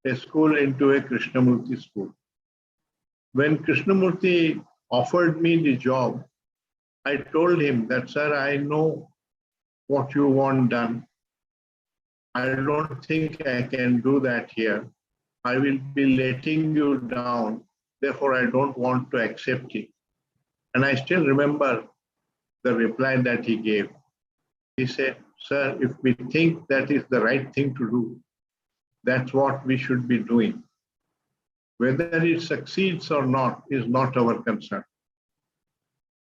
a school into a Krishnamurti school. When Krishnamurti offered me the job, I told him that, sir, I know what you want done. I don't think I can do that here. I will be letting you down. Therefore, I don't want to accept it. And I still remember the reply that he gave. He said, sir, if we think that is the right thing to do, that's what we should be doing. Whether it succeeds or not is not our concern.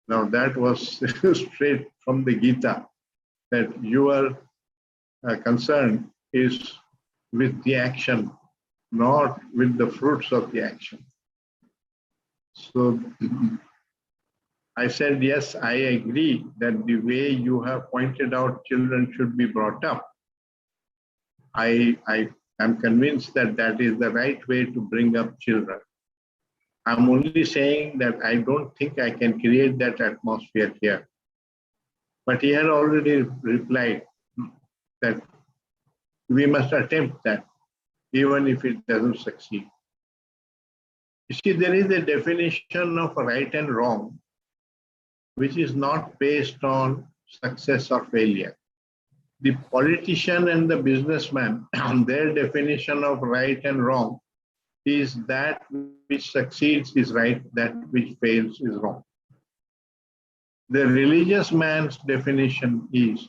Now that was straight from the Gita, that your concern is with the action, not with the fruits of the action. So I said, yes, I agree that the way you have pointed out children should be brought up. I am convinced that that is the right way to bring up children. I'm only saying that I don't think I can create that atmosphere here. But he had already replied that we must attempt that, even if it doesn't succeed. You see, there is a definition of right and wrong, which is not based on success or failure. The politician and the businessman, their definition of right and wrong is that which succeeds is right, that which fails is wrong. The religious man's definition is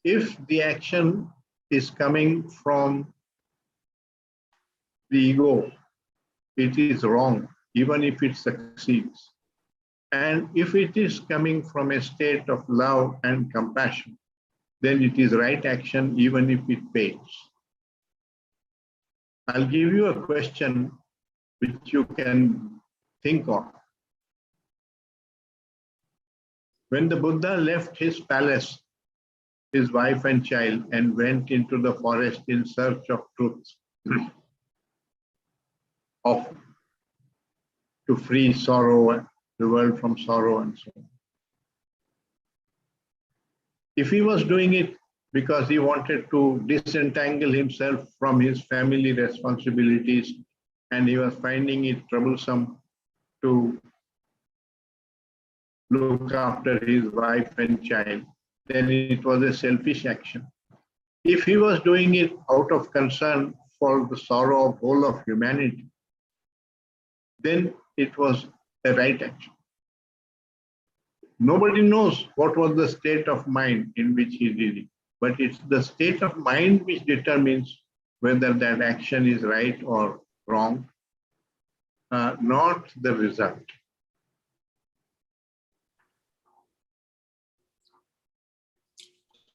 if the action is coming from the ego, it is wrong, even if it succeeds. And if it is coming from a state of love and compassion, then it is right action, even if it fails. I'll give you a question which you can think of. When the Buddha left his palace, his wife and child, and went into the forest in search of truth, to free sorrow, the world from sorrow and so on. If he was doing it because he wanted to disentangle himself from his family responsibilities and he was finding it troublesome to look after his wife and child, then it was a selfish action. If he was doing it out of concern for the sorrow of whole of humanity, then it was a right action. Nobody knows what was the state of mind in which he did it, but it's the state of mind which determines whether that action is right or wrong, not the result.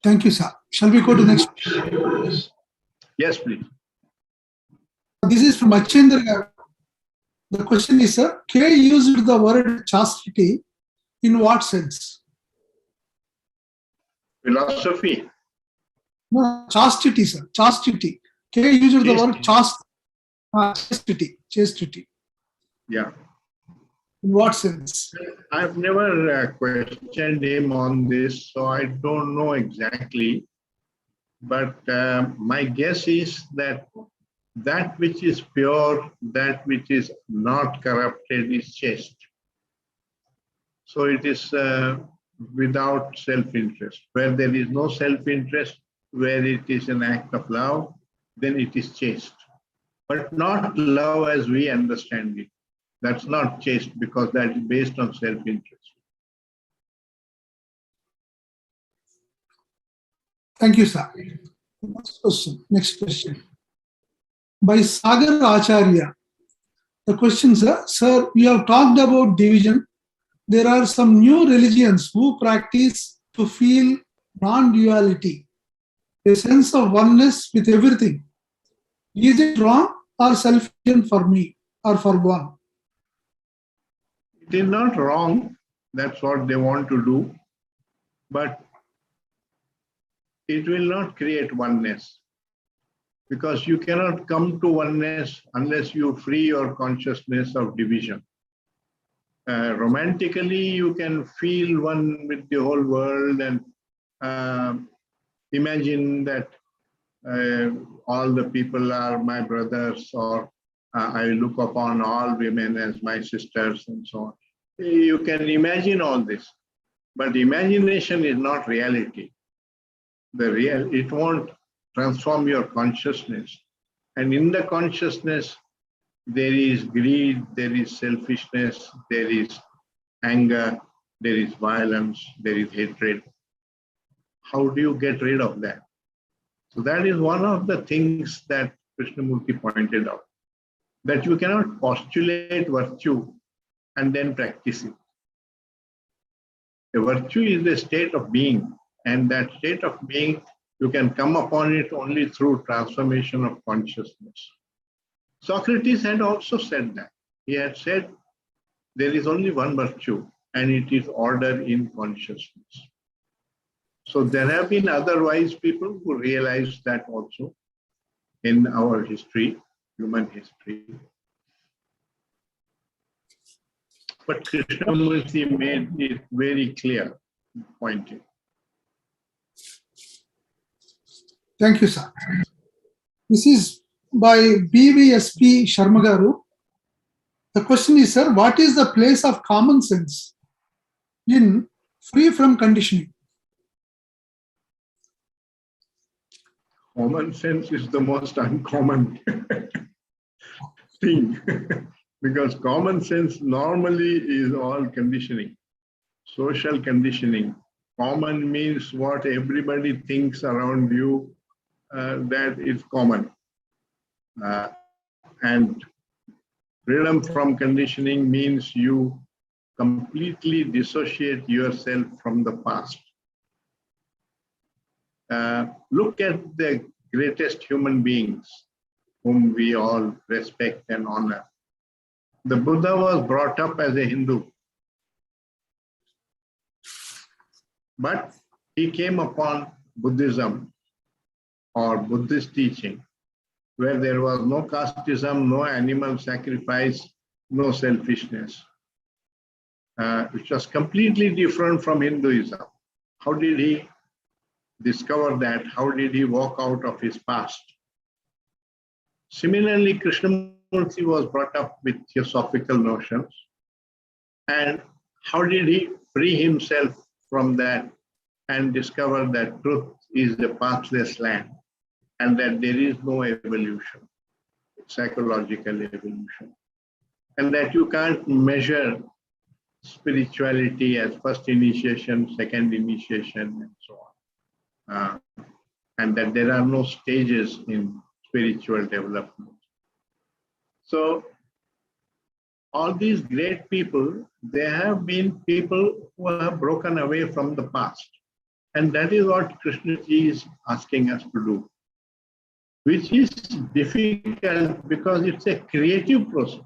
Thank you, sir. Shall we go to the next? Yes, please. This is from Achendra. The question is, sir, K used the word chastity in what sense? Philosophy. No, chastity, sir. Chastity. K used the word chastity. Chastity. Yeah. In what sense? I've never questioned him on this, so I don't know exactly. But my guess is that that which is pure, that which is not corrupted is chaste. So it is without self-interest. Where there is no self-interest, where it is an act of love, then it is chaste. But not love as we understand it. That's not chaste because that is based on self-interest. Thank you, sir. Next question. By Sagar Acharya. The question, sir, we have talked about division. There are some new religions who practice to feel non-duality, a sense of oneness with everything. Is it wrong or selfish for me or for one? It is not wrong. That's what they want to do. But it will not create oneness. Because you cannot come to oneness unless you free your consciousness of division. Romantically, you can feel one with the whole world and imagine that all the people are my brothers, or I look upon all women as my sisters and so on. You can imagine all this, but imagination is not reality. It won't transform your consciousness. And in the consciousness, there is greed, there is selfishness, there is anger, there is violence, there is hatred. How do you get rid of that? So that is one of the things that Krishnamurti pointed out, that you cannot postulate virtue and then practice it. A virtue is a state of being, and that state of being, you can come upon it only through transformation of consciousness. Socrates had also said that. He had said there is only one virtue, and it is order in consciousness. So there have been other wise people who realized that also in our history, human history. But Krishnamurti made it very clear, pointed. Thank you, sir. This is by BVSP Sharmagaru. The question is, sir, what is the place of common sense in free from conditioning? Common sense is the most uncommon thing because common sense normally is all conditioning, social conditioning. Common means what everybody thinks around you, that is common. And freedom from conditioning means you completely dissociate yourself from the past. Look at the greatest human beings whom we all respect and honor. The Buddha was brought up as a Hindu, but he came upon Buddhism or Buddhist teaching where there was no casteism, no animal sacrifice, no selfishness, which was completely different from Hinduism. How did he discover that? How did he walk out of his past? Similarly, Krishnamurti was brought up with theosophical notions. And how did he free himself from that and discover that truth is the pathless land and that there is no evolution, psychological evolution, and that you can't measure spirituality as first initiation, second initiation, and so on. And that there are no stages in spiritual development. So all these great people, they have been people who have broken away from the past. And that is what Krishnaji is asking us to do, which is difficult because it's a creative process.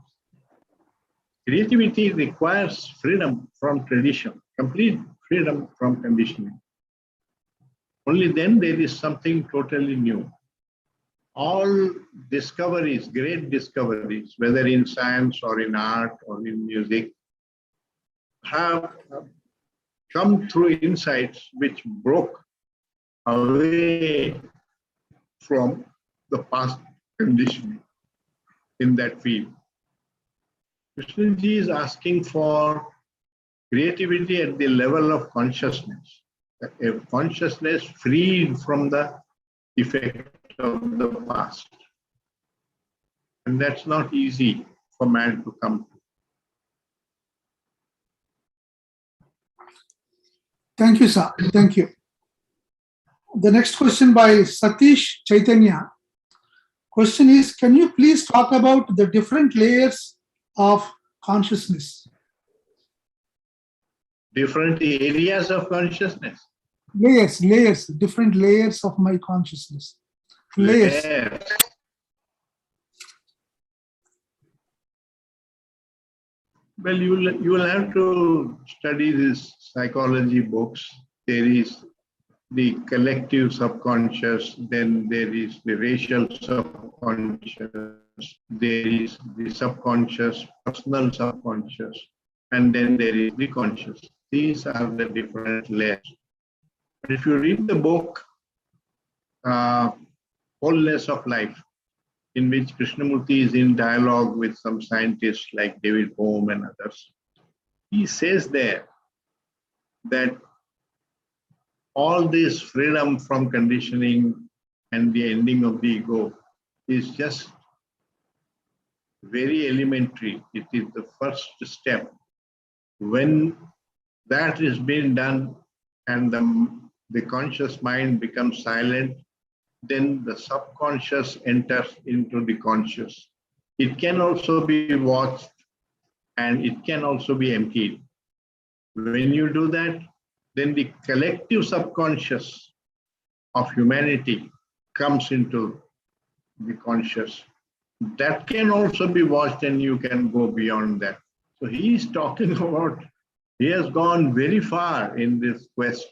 Creativity requires freedom from tradition, complete freedom from conditioning. Only then there is something totally new. All discoveries, great discoveries, whether in science or in art or in music, have come through insights which broke away from the past conditioning in that field. Krishnaji is asking for creativity at the level of consciousness, a consciousness freed from the effect of the past. And that's not easy for man to come to. Thank you, sir. Thank you. The next question by Satish Chaitanya. Question is, can you please talk about the different layers of consciousness? Different areas of consciousness? Layers, different layers of my consciousness. Layers. Well, you will have to study these psychology books. There is the collective subconscious, then there is the racial subconscious, there is the subconscious, personal subconscious, and then there is the conscious. These are the different layers. But if you read the book, Wholeness of Life, in which Krishnamurti is in dialogue with some scientists like David Bohm and others, he says there that all this freedom from conditioning and the ending of the ego is just very elementary. It is the first step. When that is being done and the conscious mind becomes silent, then the subconscious enters into the conscious. It can also be watched and it can also be emptied. When you do that, then the collective subconscious of humanity comes into the conscious. That can also be watched and you can go beyond that. So he is talking about, he has gone very far in this quest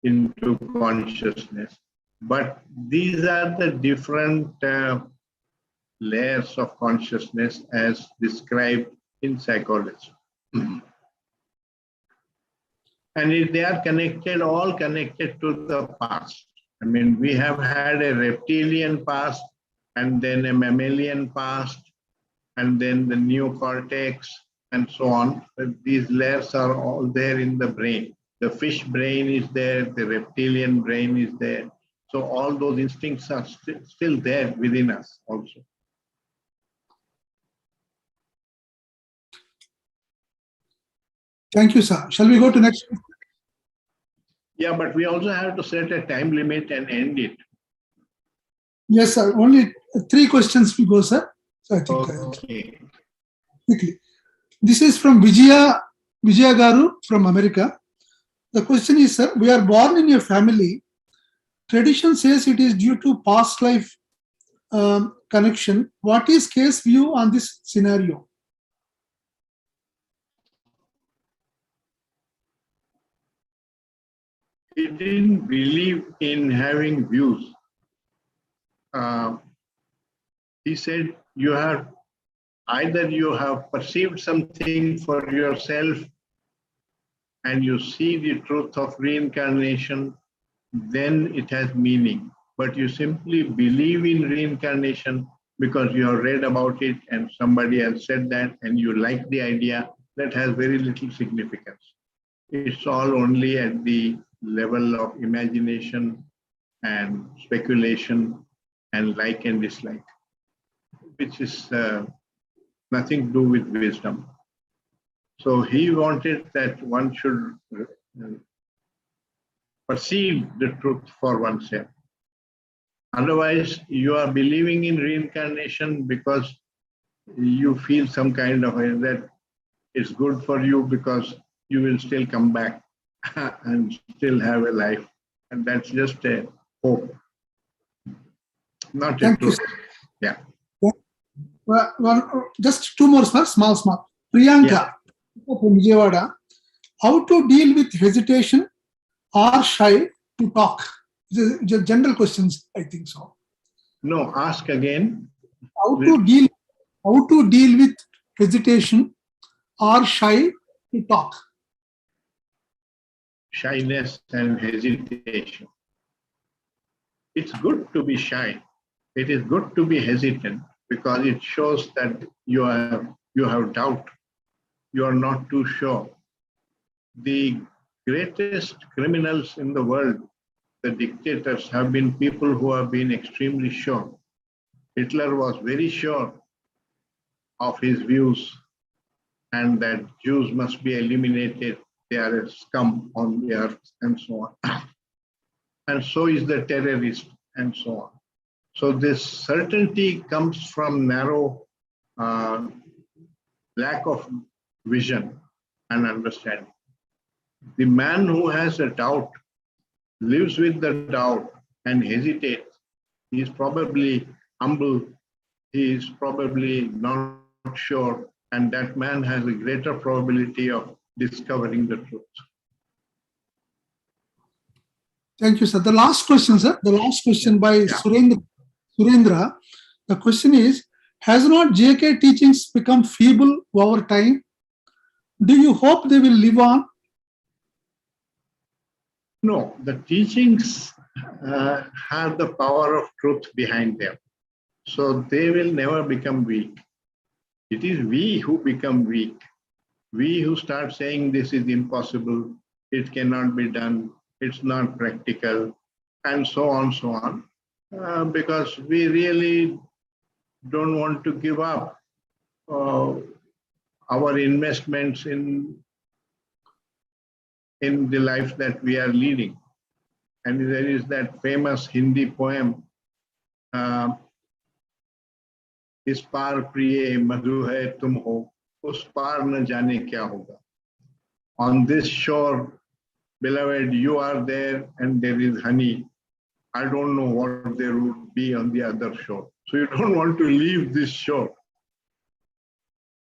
into consciousness. But these are the different layers of consciousness as described in psychology. And if they are connected, all connected to the past. I mean, we have had a reptilian past and then a mammalian past and then the neocortex and so on. But these layers are all there in the brain. The fish brain is there, the reptilian brain is there. So all those instincts are still there within us also. Thank you, sir. Shall we go to next? Yeah, but we also have to set a time limit and end it. Yes, sir. Only 3 questions we go, sir. So I think Okay. quickly. This is from Vijaya Garu from America. The question is, sir, we are born in a family. Tradition says it is due to past life connection. What is case view on this scenario? He didn't believe in having views. He said either you have perceived something for yourself and you see the truth of reincarnation, then it has meaning. But you simply believe in reincarnation because you have read about it and somebody has said that and you like the idea, that has very little significance. It's all only at the level of imagination and speculation and like and dislike, which is nothing to do with wisdom. So he wanted that one should perceive the truth for oneself. Otherwise, you are believing in reincarnation because you feel some kind of that it's good for you because you will still come back and still have a life. And that's just a hope, not a truth. Yeah. Well, just 2 more, sir. Small. Priyanka from Vijayawada. How to deal with hesitation or shy to talk? The general questions, I think so. No, ask again. How to deal with hesitation or shy to talk? Shyness and hesitation. It's good to be shy. It is good to be hesitant because it shows that you have doubt. You are not too sure. The greatest criminals in the world, the dictators, have been people who have been extremely sure. Hitler was very sure of his views and that Jews must be eliminated. They are a scum on the earth and so on. And so is the terrorist and so on. So this certainty comes from narrow lack of vision and understanding. The man who has a doubt, lives with the doubt and hesitates, he is probably humble, he is probably not sure, and that man has a greater probability of discovering the truth. Thank you, sir. The last question, sir. The last question by Surendra. The question is, has not JK teachings become feeble over time? Do you hope they will live on? No, the teachings have the power of truth behind them. So they will never become weak. It is we who become weak. We who start saying this is impossible, it cannot be done, it's not practical, and so on, because we really don't want to give up our investments in in the life that we are leading. And there is that famous Hindi poem, इस पार प्रिय मधु है तुम हो, उस पार न जाने क्या होगा. On this shore, beloved, you are there and there is honey. I don't know what there would be on the other shore. So you don't want to leave this shore.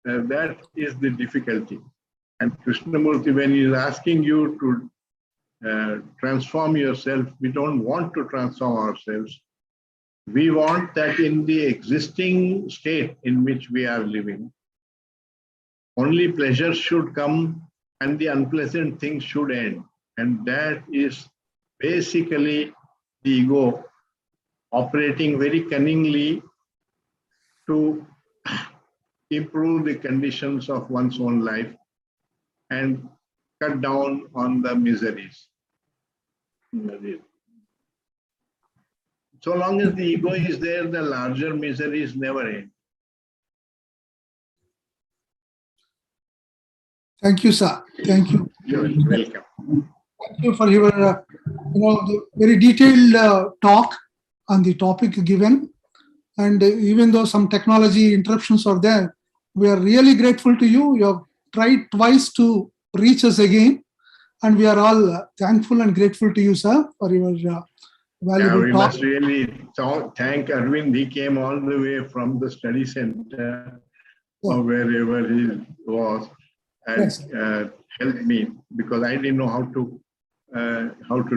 That is the difficulty. And Krishnamurti, when he is asking you to transform yourself, we don't want to transform ourselves. We want that in the existing state in which we are living, only pleasure should come and the unpleasant things should end. And that is basically the ego operating very cunningly to improve the conditions of one's own life and cut down on the miseries. So long as the ego is there, the larger miseries never end. Thank you, sir. Thank you. You're welcome. Thank you for your the very detailed talk on the topic given. And even though some technology interruptions are there, we are really grateful to you. You have tried twice to reach us again. And we are all thankful and grateful to you, sir, for your valuable we talk. must really thank Arvind. He came all the way from the study center or wherever he was and helped me, because I didn't know how to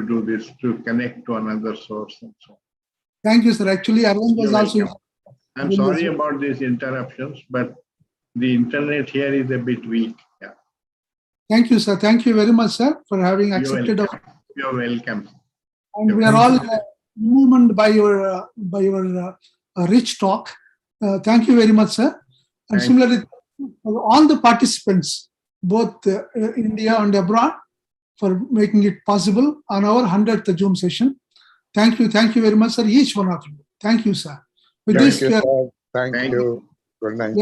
do this, to connect to another source and so on. Thank you, sir. Actually, Arvind was also. I'm sorry about these interruptions, but the internet here is a bit weak. Yeah. Thank you, sir. Thank you very much, sir, for having accepted. You're welcome. And we are all moved by your rich talk. Thank you very much, sir. And similarly, all the participants, both India and abroad, for making it possible on our 100th Zoom session. Thank you very much, sir. Each one of you. Thank you, sir. With Thank this, you, sir. Thank you. Good night.